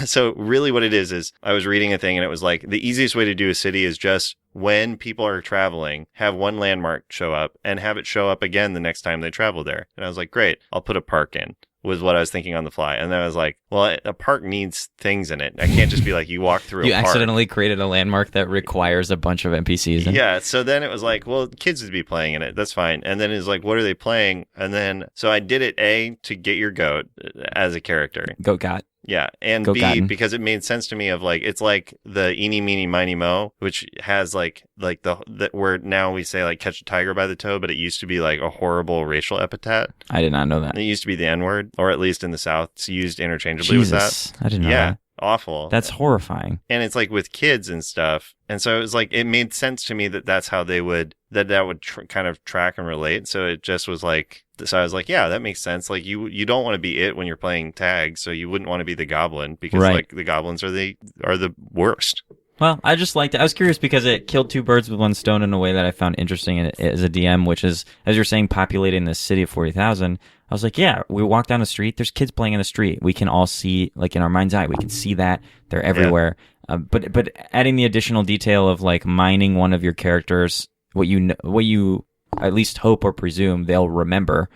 so really what it is I was reading a thing and it was like the easiest way to do a city is just when people are traveling, have one landmark show up and have it show up again the next time they travel there. And I was like, great, I'll put a park in. Was what I was thinking on the fly. And then I was like, well, a park needs things in it. I can't just be like, you walk through a park. You accidentally created a landmark that requires a bunch of NPCs. Yeah. So then it was like, well, kids would be playing in it. That's fine. And then it's like, what are they playing? And then, so I did it to get your goat as a character. Goat got. Yeah. And Go B, gotten. because it made sense to me of like, it's like the eeny, meeny, miny, mo, which has like the where now we say like catch a tiger by the toe, but it used to be like a horrible racial epithet. I did not know that. It used to be the N-word, or at least in the South, it's used interchangeably with that. I didn't know that. Awful. That's horrifying. And it's like with kids and stuff. And so it was like, it made sense to me that that's how they would, that would kind of track and relate. So it just was like, so I was like, yeah, that makes sense. Like you don't want to be it when you're playing tag. So you wouldn't want to be the goblin because like the goblins are the worst. Well, I just liked it. I was curious because it killed 2 birds with one stone in a way that I found interesting as a DM, which is, as you're saying, populating this city of 40,000. I was like, yeah, we walk down the street. There's kids playing in the street. We can all see, like in our mind's eye, we can see that. They're everywhere. Yeah. But adding the additional detail of like mining one of your characters, what you at least hope or presume they'll remember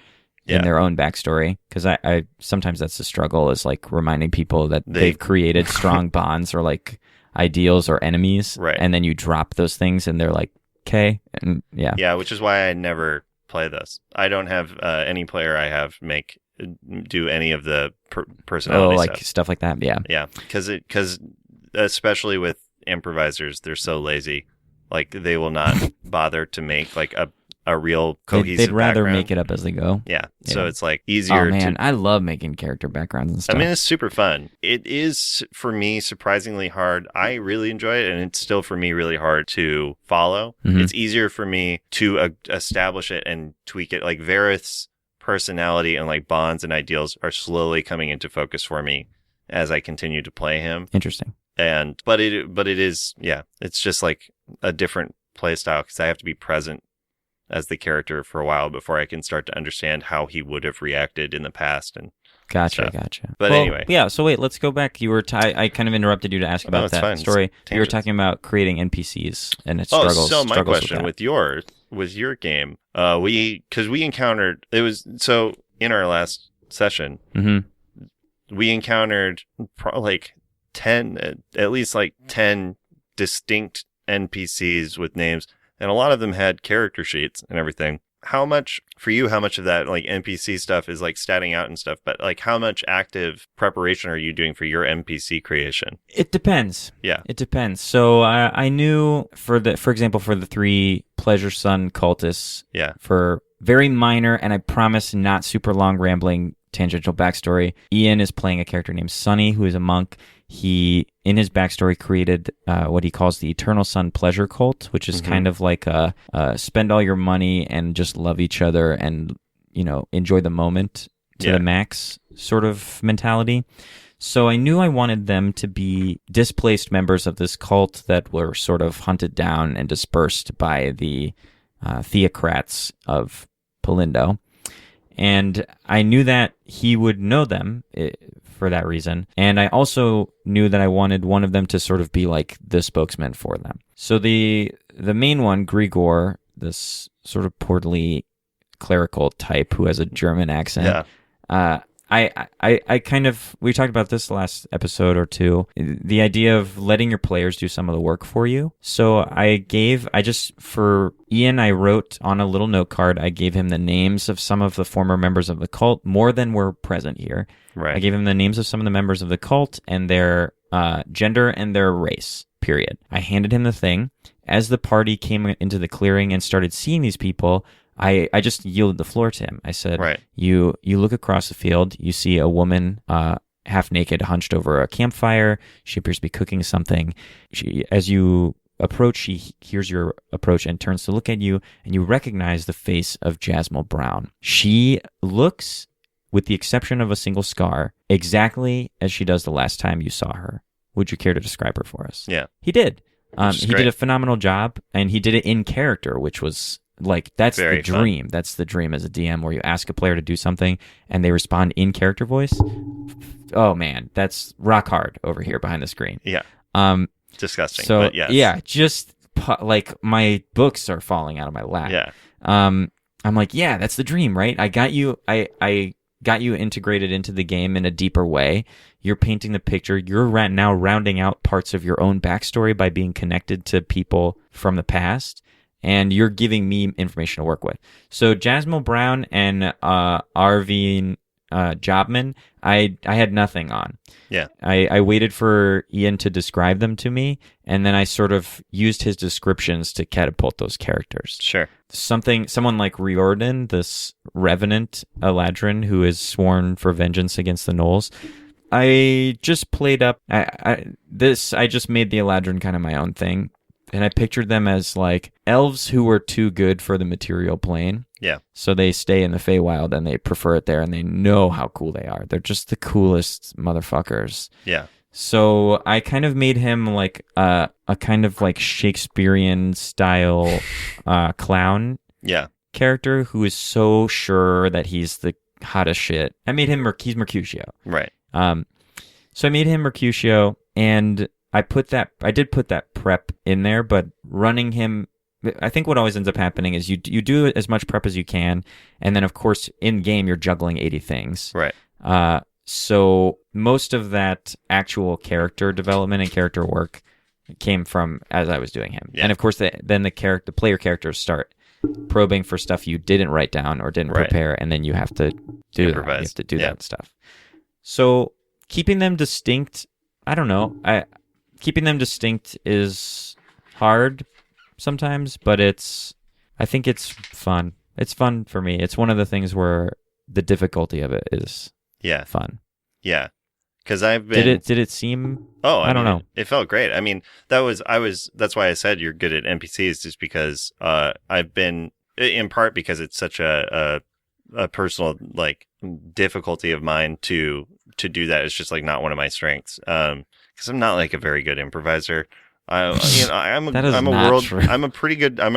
in their own backstory. Because I sometimes that's the struggle, is like reminding people that they've created strong bonds or like ideals or enemies, right? And then you drop those things and they're like, okay, and yeah, which is why I never play this. I don't have any player I have do any of the personality stuff like that. Yeah, because especially with improvisers, they're so lazy, like they will not bother to make like a real cohesive They'd rather background. Make it up as they go. Yeah. So it's like easier. Oh man, I love making character backgrounds and stuff. I mean, it's super fun. It is, for me, surprisingly hard. I really enjoy it, and it's still for me really hard to follow. Mm-hmm. It's easier for me to establish it and tweak it. Like Varith's personality and like bonds and ideals are slowly coming into focus for me as I continue to play him. Interesting. But it is, it's just like a different play style because I have to be present as the character for a while before I can start to understand how he would have reacted in the past. And Gotcha. But anyway. Yeah, so wait, let's go back. You were I kind of interrupted you to ask about that story. You were talking about creating NPCs and its struggles. So my question with your game, we encountered, it was, so in our last session, we encountered like 10, at least like 10 distinct NPCs with names. And a lot of them had character sheets and everything. How much of that like NPC stuff is like statting out and stuff, but like how much active preparation are you doing for your NPC creation? It depends. Yeah. It depends. So I knew for example, for the 3 Pleasure Sun cultists, for very minor, and I promise not super long rambling tangential backstory, Ian is playing a character named Sunny, who is a monk. He, in his backstory, created what he calls the Eternal Sun Pleasure Cult, which is kind of like a spend all your money and just love each other and, enjoy the moment to the max sort of mentality. So I knew I wanted them to be displaced members of this cult that were sort of hunted down and dispersed by the theocrats of Polindo. And I knew that he would know them for that reason. And I also knew that I wanted one of them to sort of be like the spokesman for them. So the main one, Grigor, this sort of portly clerical type who has a German accent, I kind of, we talked about this last episode or two, the idea of letting your players do some of the work for you. So for Ian, I wrote on a little note card, I gave him the names of some of the former members of the cult, more than were present here. Right. I gave him the names of some of the members of the cult and their gender and their race, period. I handed him the thing. As the party came into the clearing and started seeing these people, I just yielded the floor to him. I said, Right. you look across the field, you see a woman half naked, hunched over a campfire. She appears to be cooking something. As you approach, she hears your approach and turns to look at you, and you recognize the face of Jasmine Brown. She looks, with the exception of a single scar, exactly as she does the last time you saw her. Would you care to describe her for us? Yeah. He did. He great. did a phenomenal job, and he did it in character, which was like, that's Very the dream. That's the dream as a DM, where you ask a player to do something and they respond in character voice. Oh man, that's rock hard over here behind the screen. Yeah. Disgusting. So but yes. yeah, just like my books are falling out of my lap. Yeah. I'm like, yeah, that's the dream, right? I got you. I got you integrated into the game in a deeper way. You're painting the picture. You're now rounding out parts of your own backstory by being connected to people from the past, and you're giving me information to work with. So Jasmine Brown and Arvine Jobman, I had nothing on. Yeah. I waited for Ian to describe them to me, and then I sort of used his descriptions to catapult those characters. Sure. Someone like Riordan, this revenant Eladrin who is sworn for vengeance against the Knolls. I just played up. I just made the Eladrin kind of my own thing, and I pictured them as like elves who were too good for the material plane. Yeah. So they stay in the Feywild and they prefer it there, and they know how cool they are. They're just the coolest motherfuckers. Yeah. So I kind of made him like a kind of like Shakespearean style clown Yeah. character who is so sure that he's the hottest shit. I made him he's Mercutio. Right. So I made him Mercutio, and I did put that prep in there, but running him, I think what always ends up happening is you do as much prep as you can, and then of course in game you're juggling 80 things. Right. So most of that actual character development and character work came from as I was doing him. Yeah. And of course then the player characters start probing for stuff you didn't write down or didn't prepare, and then you have to do that. You have to do that stuff. So keeping them distinct, I don't know. Keeping them distinct is hard sometimes, but I think it's fun. It's fun for me. It's one of the things where the difficulty of it is fun. Yeah. Because I've been... Did it seem... Oh, I don't know. It felt great. I mean, that's why I said you're good at NPCs, just because I've been, in part because it's such a personal, like, difficulty of mine to do that. It's just like not one of my strengths. Because I'm not like a very good improviser. I'm a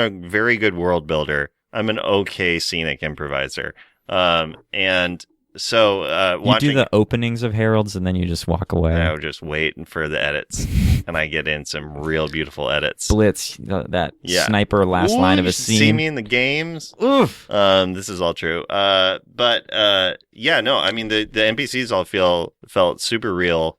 very good world builder. I'm an okay scenic improviser. And so you do the openings of Heralds and then you just walk away. I would just wait for the edits, and I get in some real beautiful edits. Blitz, that sniper last line of a scene. See me in the games. Oof. This is all true. But no, I mean the NPCs all felt super real.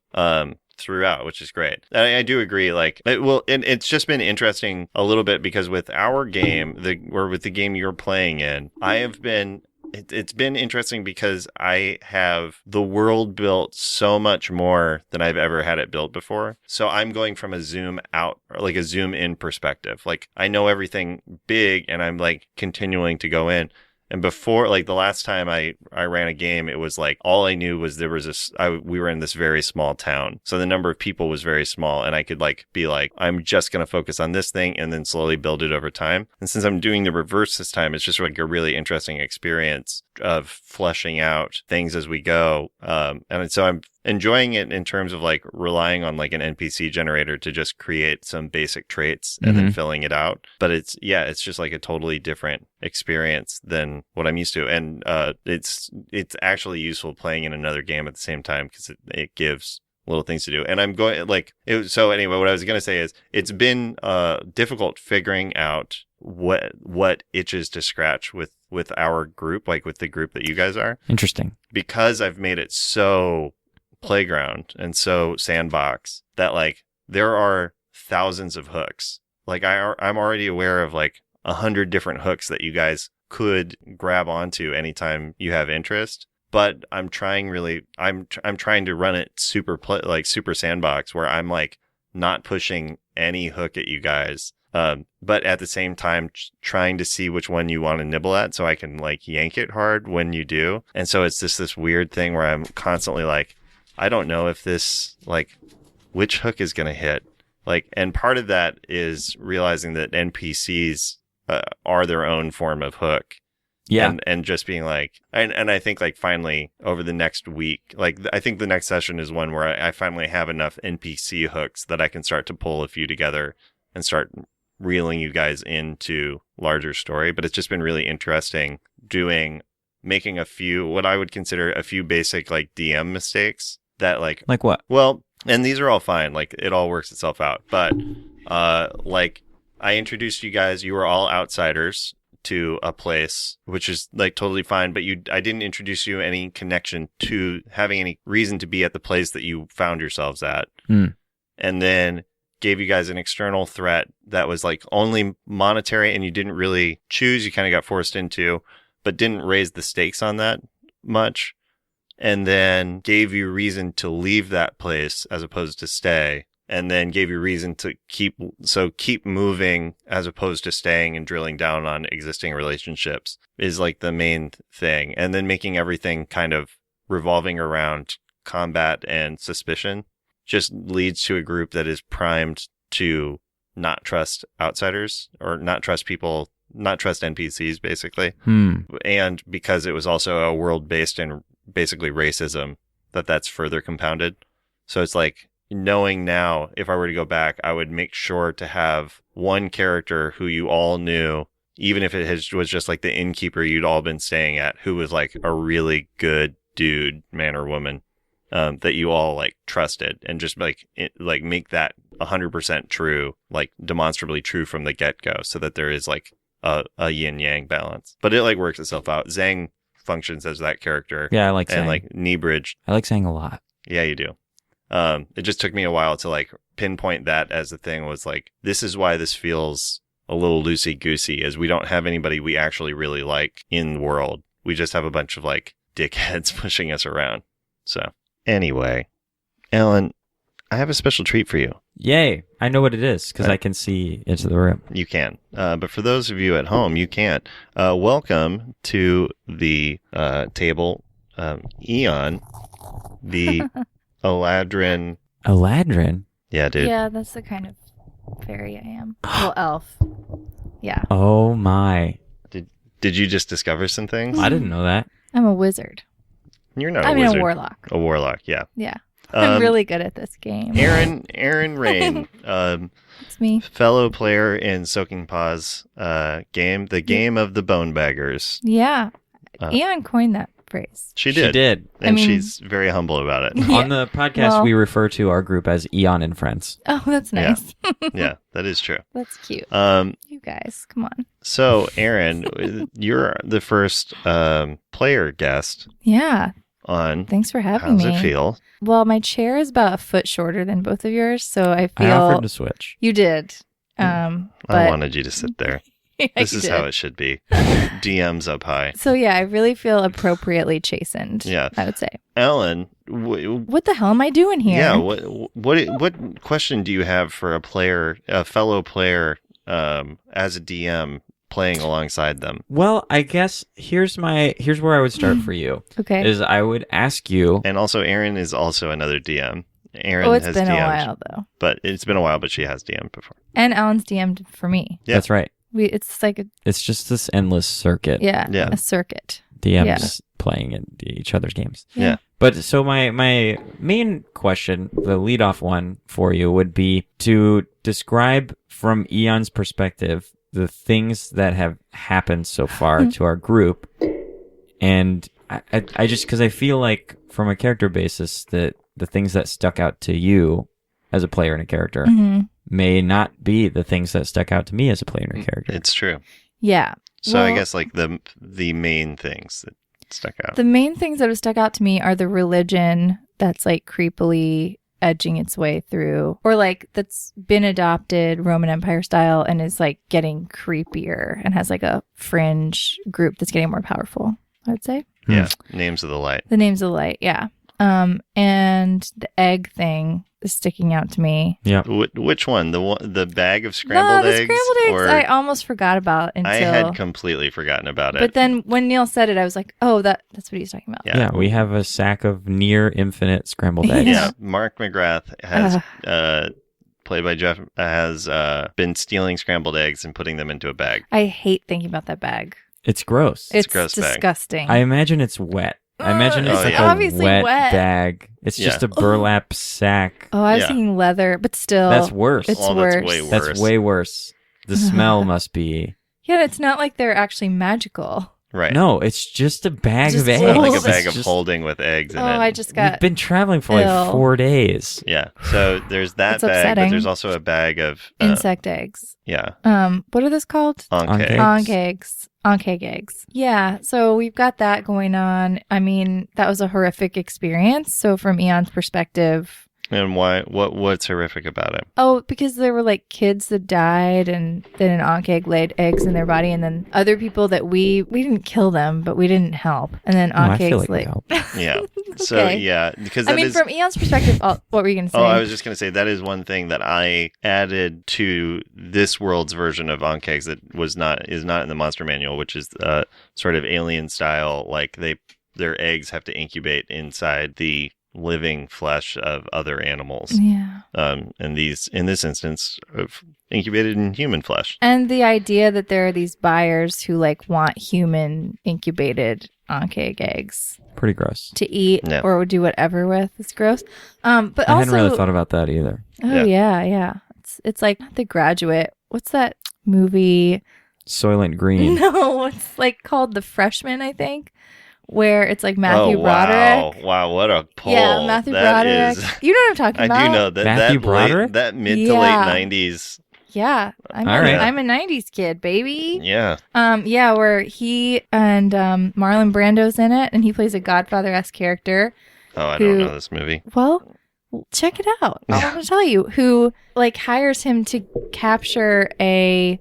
Throughout, which is great. I do agree. Like, it's just been interesting a little bit because with our game, with the game you're playing in, it's been interesting because I have the world built so much more than I've ever had it built before. So I'm going from a zoom out, or like a zoom in perspective. Like, I know everything big, and I'm like continuing to go in. And before, like the last time I ran a game, it was like all I knew was we were in this very small town. So the number of people was very small, and I could like be like, I'm just going to focus on this thing and then slowly build it over time. And since I'm doing the reverse this time, it's just like a really interesting experience of fleshing out things as we go. And so I'm enjoying it in terms of like relying on like an NPC generator to just create some basic traits and then filling it out. But it's just like a totally different experience than what I'm used to. And it's actually useful playing in another game at the same time because it gives little things to do. And I'm going so anyway, what I was going to say is it's been difficult figuring out what itches to scratch with our group, like with the group that you guys are. Interesting. Because I've made it so playground and so sandbox that like there are thousands of hooks. Like I'm already aware of like 100 different hooks that you guys could grab onto anytime you have interest. But I'm trying to run it super sandbox where I'm like not pushing any hook at you guys. But at the same time, trying to see which one you want to nibble at so I can like yank it hard when you do. And so it's just this weird thing where I'm constantly like, I don't know if this, like, which hook is going to hit. Like, and part of that is realizing that NPCs are their own form of hook. Yeah. And just being like, and I think like finally over the next week, like I think the next session is one where I finally have enough NPC hooks that I can start to pull a few together and start reeling you guys into larger story. But it's just been really interesting making a few, what I would consider a few basic like DM mistakes that like what? Well, and these are all fine. Like it all works itself out. But like I introduced you guys, you were all outsiders to a place, which is like totally fine, but I didn't introduce you any connection to having any reason to be at the place that you found yourselves at. And then gave you guys an external threat that was like only monetary and you didn't really choose, you kind of got forced into, but didn't raise the stakes on that much. And then gave you reason to leave that place as opposed to stay. And then gave you reason to keep moving as opposed to staying and drilling down on existing relationships is like the main thing. And then making everything kind of revolving around combat and suspicion just leads to a group that is primed to not trust outsiders or not trust people, not trust NPCs basically. And because it was also a world based in basically racism, that's further compounded. So it's like, knowing now, if I were to go back, I would make sure to have one character who you all knew, even if it was just like the innkeeper you'd all been staying at, who was like a really good dude, man or woman, that you all like trusted, and just like make that 100% true, like demonstrably true from the get-go, so that there is like a yin-yang balance. But it like works itself out. Zhang functions as that character. Yeah, I like Zhang. And like Kneebridge. I like Zhang a lot. Yeah, you do. It just took me a while to like pinpoint that as the thing was like, this is why this feels a little loosey-goosey, as we don't have anybody we actually really like in the world. We just have a bunch of like dickheads pushing us around. So anyway, Alan, I have a special treat for you. Yay. I know what it is because I can see into the room. You can. But for those of you at home, you can't. Welcome to the table, Eon, the Eladrin. Eladrin? Yeah, dude. Yeah, that's the kind of fairy I am. Well, elf. Yeah. Oh my. Did you just discover some things? I didn't know that. I'm a wizard. You're not a wizard. a warlock. A warlock, yeah. Yeah. I'm really good at this game. Aaron Rain. It's me. Fellow player in Soaking Paws game, the game of the bone baggers. Yeah. Eon coined that phrase. She did. And she's very humble about it. Yeah. On the podcast, we refer to our group as Eon and Friends. Oh, that's nice. Yeah, that is true. That's cute. You guys, come on. So, Aaron, you're the first player guest. Yeah. Thanks for having me. How's it feel? Well, my chair is about a foot shorter than both of yours, so I feel... I offered to switch. You did. I wanted you to sit there. Yeah, this is how it should be. DMs up high. So yeah, I really feel appropriately chastened. Yeah, I would say. Ellen, what the hell am I doing here? Yeah, what question do you have for a fellow player, as a DM playing alongside them? Well, I guess here's where I would start for you. Okay. Is I would ask you, and also Erin is also another DM. Erin it's has been DM'd, a while though. But it's been a while, but she has DM'd before. And Alan's DM'd for me. Yeah. That's right. It's like it's just this endless circuit. Yeah. A circuit. DMs playing in each other's games. Yeah. But so my main question, the leadoff one for you, would be to describe from Eon's perspective the things that have happened so far to our group. And I just, because I feel like from a character basis that the things that stuck out to you as a player and a character may not be the things that stuck out to me as a player and a character. It's true. Yeah. So I guess like the main things that stuck out. The main things that have stuck out to me are the religion that's like creepily edging its way through, or like that's been adopted Roman Empire style and is like getting creepier and has like a fringe group that's getting more powerful, I would say. Yeah. Names of the Light. The Names of the Light, yeah. And the egg thing is sticking out to me. Yeah. Which one? The bag of scrambled eggs? Scrambled eggs Or I almost forgot about until... I had completely forgotten about it. But then when Neil said it, I was like, oh, that's what he's talking about. Yeah, we have a sack of near infinite scrambled eggs. Yeah, Mark McGrath has, played by Jeff, has been stealing scrambled eggs and putting them into a bag. I hate thinking about that bag. It's gross. It's gross bag. disgusting. I imagine it's wet. I imagine it's Oh, like yeah. a Obviously wet wet. bag. It's just a burlap sack. Oh, I was Yeah. thinking leather, but still. That's worse. It's Well, worse. that's way worse. That's way worse. The smell must be... Yeah, it's not like they're actually magical. Right. No, it's just a bag Just of It's eggs. not like a It's bag of just- holding with eggs in Oh, it. I just We've got... been traveling for ill. like 4 days. Yeah. So there's that It's bag, upsetting. but there's also a bag of insect eggs. Yeah. What are those called? Ankh eggs. Ankh eggs. Ankh eggs. Yeah, so we've got that going on. I mean, that was a horrific experience. So from Eon's perspective... And why? What's horrific about it? Oh, because there were like kids that died, and then an Ankh egg laid eggs in their body, and then other people that we didn't kill them, but we didn't help, and then Oh, I Ankh feel eggs like we laid. helped. Yeah. So Okay. yeah, because I that mean, is. from Eon's perspective, what were you going to say? Oh, I was just going to say that is one thing that I added to this world's version of Ankh eggs that is not in the monster manual, which is sort of alien style. Like their eggs have to incubate inside the living flesh of other animals. Yeah. And these, in this instance, have incubated in human flesh. And the idea that there are these buyers who like want human incubated Ankh eggs Pretty gross. to eat Yeah. or do whatever with is gross. But I also, hadn't really thought about that either. oh yeah. It's like The Graduate. What's that movie? Soylent Green. No, it's like called The Freshman, I think, where it's like Matthew oh, Broderick. Wow, what a pull. Yeah, Matthew That Broderick. is- You know what I'm talking I about? do know that Matthew that Broderick? that mid to Yeah. late 90s. Yeah, I'm All right. I'm a '90s kid, baby. Yeah. Yeah, where he and Marlon Brando's in it, and he plays a Godfather-esque character. Oh, I Who- don't know this movie. Well, check it out. I want to tell you who like hires him to capture a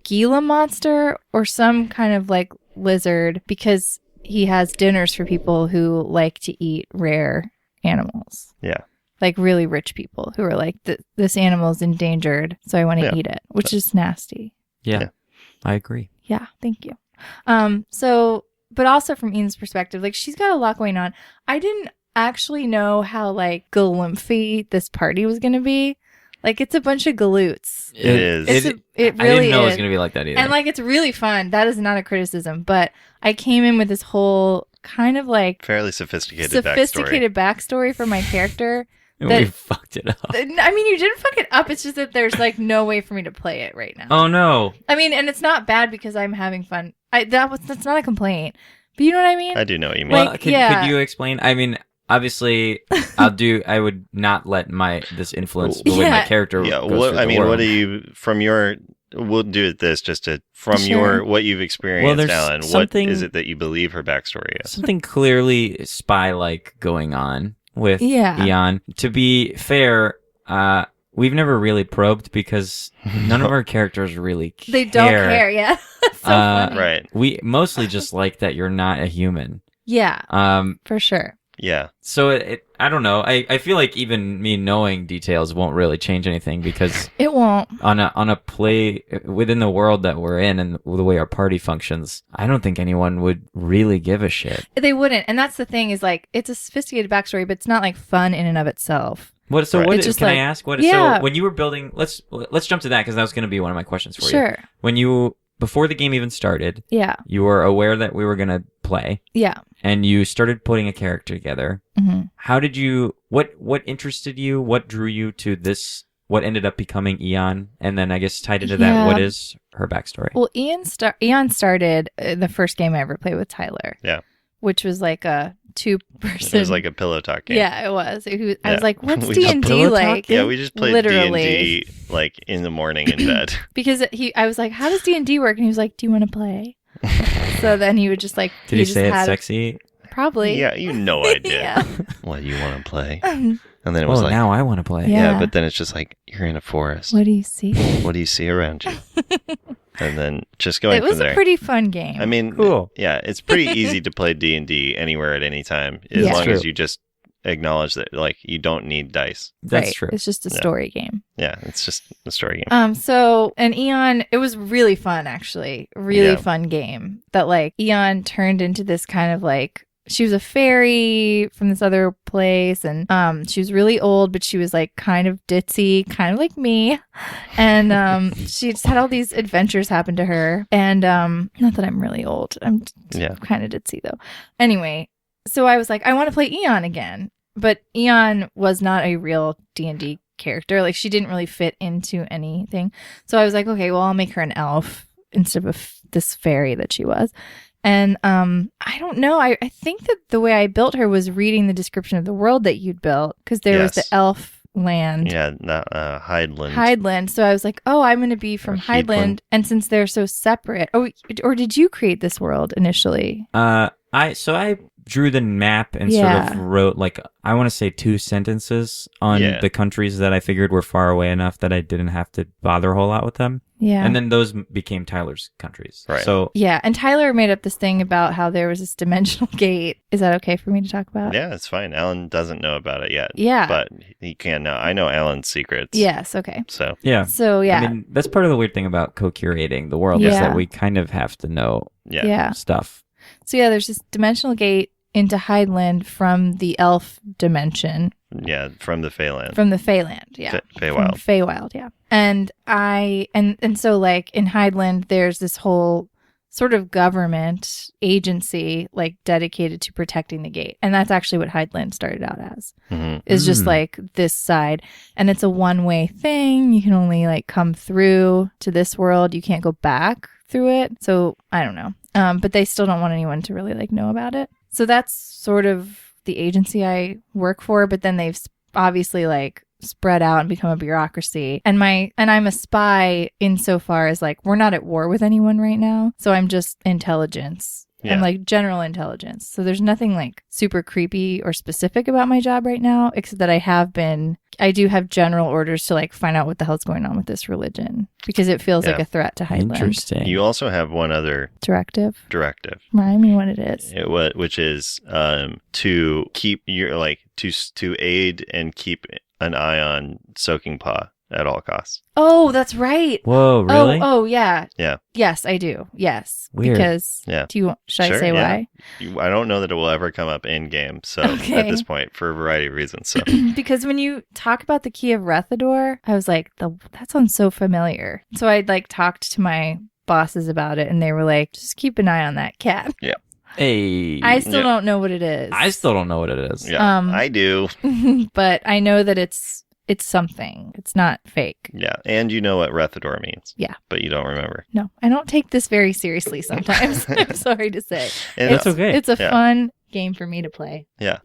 Gila monster or some kind of like lizard because he has dinners for people who like to eat rare animals. Yeah. Like really rich people who are like, this animal is endangered, so I want to Yeah. eat it, which is nasty. Yeah, I agree. Yeah, thank you. So, but also from Ian's perspective, like she's got a lot going on. I didn't actually know how like galimphy this party was going to be. Like it's a bunch of galoots. It is. It I really didn't know it was is. going to be like that either. And like it's really fun. That is not a criticism, but I came in with this whole kind of like Fairly sophisticated backstory for my character. we that- fucked it up. I mean, you didn't fuck it up. It's just that there's like no way for me to play it right now. Oh no. I mean, and it's not bad because I'm having fun. That's not a complaint. But you know what I mean? I do know what you mean. Well, Like, could you explain? I mean, obviously, I would not let this influence the way my Yeah. character yeah. goes What through I the mean, world. what do you from your? We'll do it this just to from Sure. what you've experienced, there's Alan. What something- is it that you believe her backstory is? Something clearly spy-like going on with Yeah. Eon. To be fair, we've never really probed because none of our characters really care. They don't care. Yeah. That's so funny. Right. We mostly just like that you're not a human. Yeah, for sure. Yeah. So I don't know. I feel like even me knowing details won't really change anything because It won't. on a play within the world that we're in and the way our party functions, I don't think anyone would really give a shit. They wouldn't. And that's the thing is like, it's a sophisticated backstory, but it's not like fun in and of itself. What? So Right. what? It's just Can I like- ask? What? Yeah. So when you were building, let's jump to that because that was going to be one of my questions for you. Sure. When you before the game even started, Yeah. you were aware that we were going to play, Yeah. and you started putting a character together. hmm How did you? What interested you? What drew you to this? What ended up becoming Eon? And then I guess tied into that, Yeah. what is her backstory? Well, Eon started the first game I ever played with Tyler. Yeah. Which was like a two-person. It was like a pillow talk game. Yeah, it was. I was Yeah. like, "What's We D just- and D Pillow like?" talk? Yeah, we just played Literally. D&D like in the morning in bed. Because I was like, "How does D and D work?" And he was like, "Do you want to play?" So then he would just like. Did he just say it's had- sexy? Probably. Yeah, you know I did. Yeah. What do you want to play? And then it was Oh, like, now I want to play. Yeah. yeah, but then it's just like, you're in a forest. What do you see? What do you see around you? And then just going It was from there. a pretty fun game. I mean, Cool. Yeah, it's pretty easy to play D&D anywhere at any time as Yeah. long True. as you just acknowledge that like you don't need dice. That's right. true. It's just a story game. Yeah, it's just a story game. So and Eon, it was really fun actually. Really fun game that like Eon turned into this kind of like she was a fairy from this other place and she was really old, but she was like kind of ditzy, kind of like me. And she just had all these adventures happen to her. And not that I'm really old. I'm kind of ditzy though. Anyway, so I was like, I want to play Eon again. But Eon was not a real D&D character. Like she didn't really fit into anything. So I was like, okay, well, I'll make her an elf instead of this fairy that she was. And I don't know. I think that the way I built her was reading the description of the world that you'd built because there was the elf land. Yeah, Hydeland. Hydeland. So I was like, oh, I'm going to be from Hydeland. And since they're so separate, or did you create this world initially? I drew the map and sort of wrote like I want to say 2 sentences on the countries that I figured were far away enough that I didn't have to bother a whole lot with them. Yeah. And then those became Tyler's countries. Right. So yeah, and Tyler made up this thing about how there was this dimensional gate. Is that okay for me to talk about? Yeah, it's fine. Alan doesn't know about it yet. Yeah. But he can now. I know Alan's secrets. Yes, okay. So yeah. I mean, that's part of the weird thing about co-curating the world is that we kind of have to know stuff. So yeah, there's this dimensional gate into Hydeland from the elf dimension. Yeah, from the Feyland. From the Feyland, yeah. Feywild. From Feywild, yeah. And and so like in Hydeland, there's this whole sort of government agency like dedicated to protecting the gate. And that's actually what Hydeland started out as. Mm-hmm. Is just like this side. And it's a one-way thing. You can only like come through to this world. You can't go back through it. So I don't know. But they still don't want anyone to really like know about it. So that's sort of the agency I work for, but then they've obviously like spread out and become a bureaucracy. And I'm a spy insofar as like we're not at war with anyone right now. So I'm just intelligence. I'm like general intelligence. So there's nothing like super creepy or specific about my job right now, except that I do have general orders to like find out what the hell's going on with this religion because it feels like a threat to Hydeland. Interesting. You also have one other directive. Remind me what it is. Which is to keep your like to aid and keep an eye on Soaking Paw at all costs. Oh, that's right. Whoa, really? Oh, yeah. Yeah. Yes, I do. Yes. Weird. Because should I say why? I don't know that it will ever come up in game. So at this point, for a variety of reasons. So because when you talk about the Key of Rethador, I was like, that sounds so familiar. So I'd like talked to my bosses about it, and they were like, just keep an eye on that cat. Yeah. Hey. I still don't know what it is. I still don't know what it is. Yeah, I do. But I know that it's something. It's not fake. Yeah, and you know what Rethador means. Yeah. But you don't remember. No, I don't take this very seriously sometimes. I'm sorry to say. That's okay. It's a fun game for me to play. Yeah.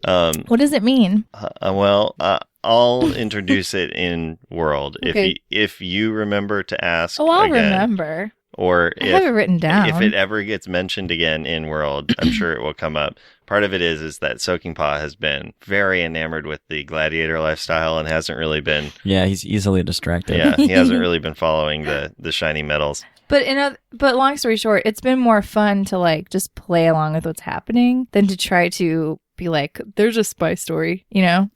What does it mean? I'll introduce it in world. Okay. If you remember to ask I'll again, remember. Or I have it written down. If it ever gets mentioned again in world, I'm sure it will come up. Part of it is that Soaking Paw has been very enamored with the gladiator lifestyle and hasn't really been. Yeah, he's easily distracted. Yeah, he hasn't really been following the shiny medals. But but long story short, it's been more fun to like just play along with what's happening than to try to be like, there's a spy story, you know?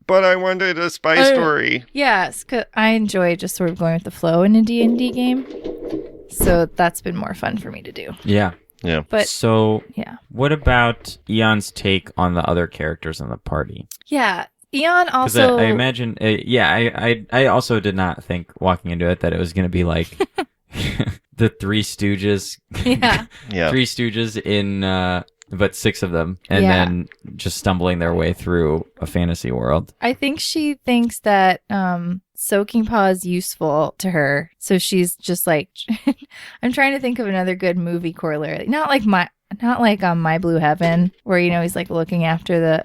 But I wanted a spy story. Yes, 'cause I enjoy just sort of going with the flow in a D&D game. So that's been more fun for me to do. Yeah. Yeah. But so what about Eon's take on the other characters in the party? Yeah. Eon also... I imagine... I also did not think walking into it that it was going to be like the Three Stooges. Yeah. Three Stooges in... but 6 of them, and then just stumbling their way through a fantasy world. I think she thinks that Soaking Paw is useful to her, so she's just like, I'm trying to think of another good movie corollary. Not like My Blue Heaven, where he's like looking after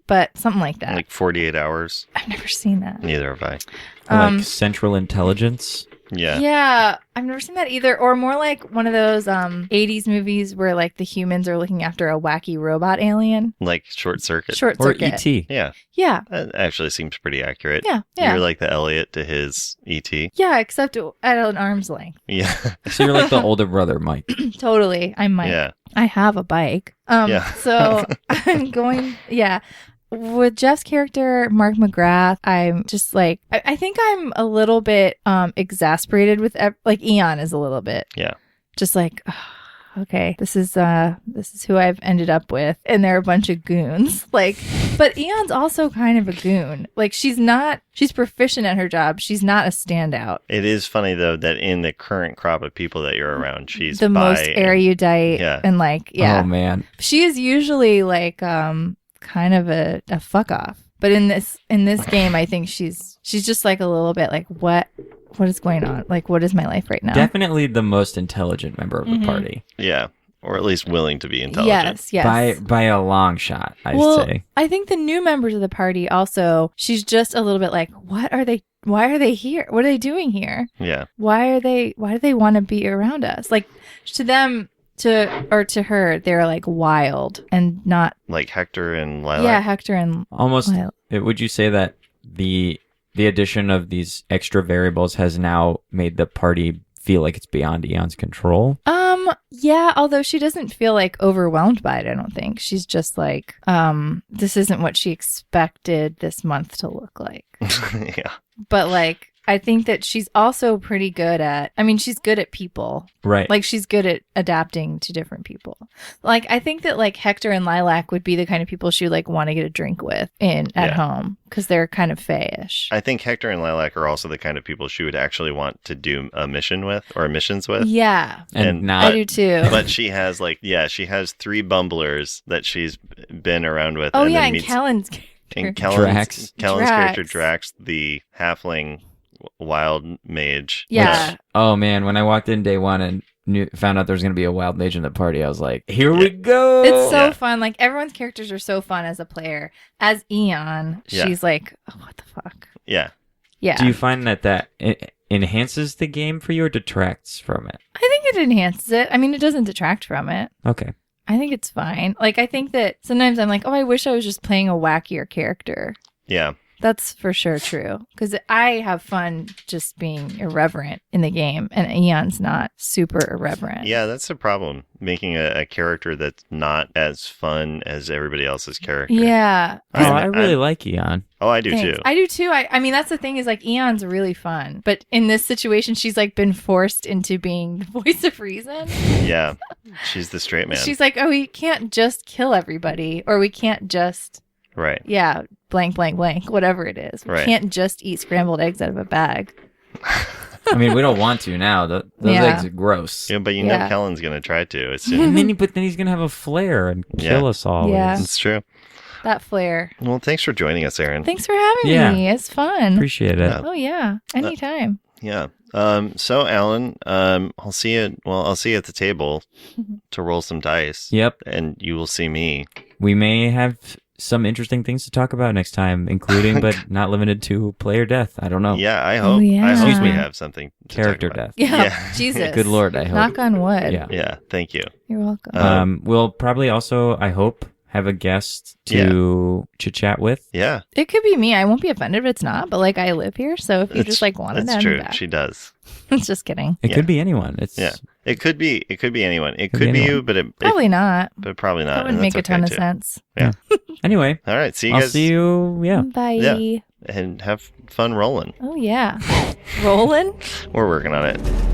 but something like that. Like 48 Hours. I've never seen that. Neither have I. Like Central Intelligence. Yeah, I've never seen that either. Or more like one of those 80s movies where like the humans are looking after a wacky robot alien. Like Short Circuit. Or E.T. Yeah. Yeah. That actually seems pretty accurate. Yeah. You're like the Elliot to his E.T. Yeah, except at an arm's length. Yeah. So you're like the older brother, Mike. Totally. I'm Mike. Yeah. I have a bike. So I'm going... Yeah. with Jeff's character, Mark McGrath, I'm just like, I think I'm a little bit exasperated with, like Eon is a little bit. Yeah. Just like, okay, this is who I've ended up with, and they're a bunch of goons. Like, but Eon's also kind of a goon. Like, she's proficient at her job. She's not a standout. It is funny though that in the current crop of people that you're around, she's the most erudite and like, yeah. Oh man, she is usually like kind of a fuck off. But in this game, I think she's just like a little bit like, what is going on? Like, what is my life right now? Definitely the most intelligent member of the party. Yeah, or at least willing to be intelligent. Yes. By a long shot, I'd say. I think the new members of the party also, she's just a little bit like, why are they here? What are they doing here? Yeah. Why do they want to be around us? Like, to them, to her, they're like wild and not like Hector and Lilac. Yeah, Hector and almost. Lilac. Would you say that the addition of these extra variables has now made the party feel like it's beyond Eon's control? Yeah, although she doesn't feel like overwhelmed by it, I don't think. She's just like, this isn't what she expected this month to look like. Yeah. But like, I think that she's also pretty good at, she's good at people. Right. Like, she's good at adapting to different people. Like, I think that like Hector and Lilac would be the kind of people she would like want to get a drink with at home, because they're kind of fayish. I think Hector and Lilac are also the kind of people she would actually want to do a mission with or missions with. Yeah. And not, I do too. But she has she has 3 bumblers that she's been around with. Oh, and yeah, then and Kellen's character. And Drax. Kellen's character Drax, the halfling wild mage. Yeah. Which, oh man, when I walked in day one and found out there was going to be a wild mage in the party, I was like, here we go. It's so fun. Like, everyone's characters are so fun as a player. As Eon, she's like, oh, what the fuck? Yeah. Yeah. Do you find that enhances the game for you or detracts from it? I think it enhances it. It doesn't detract from it. Okay. I think it's fine. Like, I think that sometimes I'm like, oh, I wish I was just playing a wackier character. Yeah. That's for sure true. Because I have fun just being irreverent in the game, and Eon's not super irreverent. Yeah, that's the problem. Making a character that's not as fun as everybody else's character. Yeah. I really like Eon. Oh, I do Thanks. too. I do too. That's the thing is like Eon's really fun. But in this situation, she's like been forced into being the voice of reason. Yeah. She's the straight man. She's like, oh, we can't just kill everybody, or we can't just... Right. Yeah, blank, blank, blank, whatever it is. We can't just eat scrambled eggs out of a bag. We don't want to now. Those eggs are gross. Yeah, but know Kellen's going to try to. As soon. And then he's going to have a flare and kill us all. Yeah. It's true. That flare. Well, thanks for joining us, Aaron. Thanks for having me. It's fun. Appreciate it. Oh, yeah. Anytime. Yeah. So Alan, I'll see you at the table to roll some dice. Yep. And you will see me. We may have some interesting things to talk about next time, including but not limited to player death. I don't know. Yeah, I hope. Yeah. I hope we have something to Character talk about. death. Yeah. Jesus. Good Lord, I hope. Knock on wood. Yeah. Yeah. Thank you. You're welcome. We'll probably also, I hope, have a guest to chat with. Yeah. It could be me. I won't be offended if it's not, but like I live here, so if you just like wanted to That's true. She does. Just kidding. It could be anyone. It could be anyone. It could be you, but probably not. But probably not. That would make a ton of sense. Yeah. Anyway. All right. See you guys. I'll see you. Yeah. Bye. Yeah. And have fun rolling. Oh yeah. Rolling? We're working on it.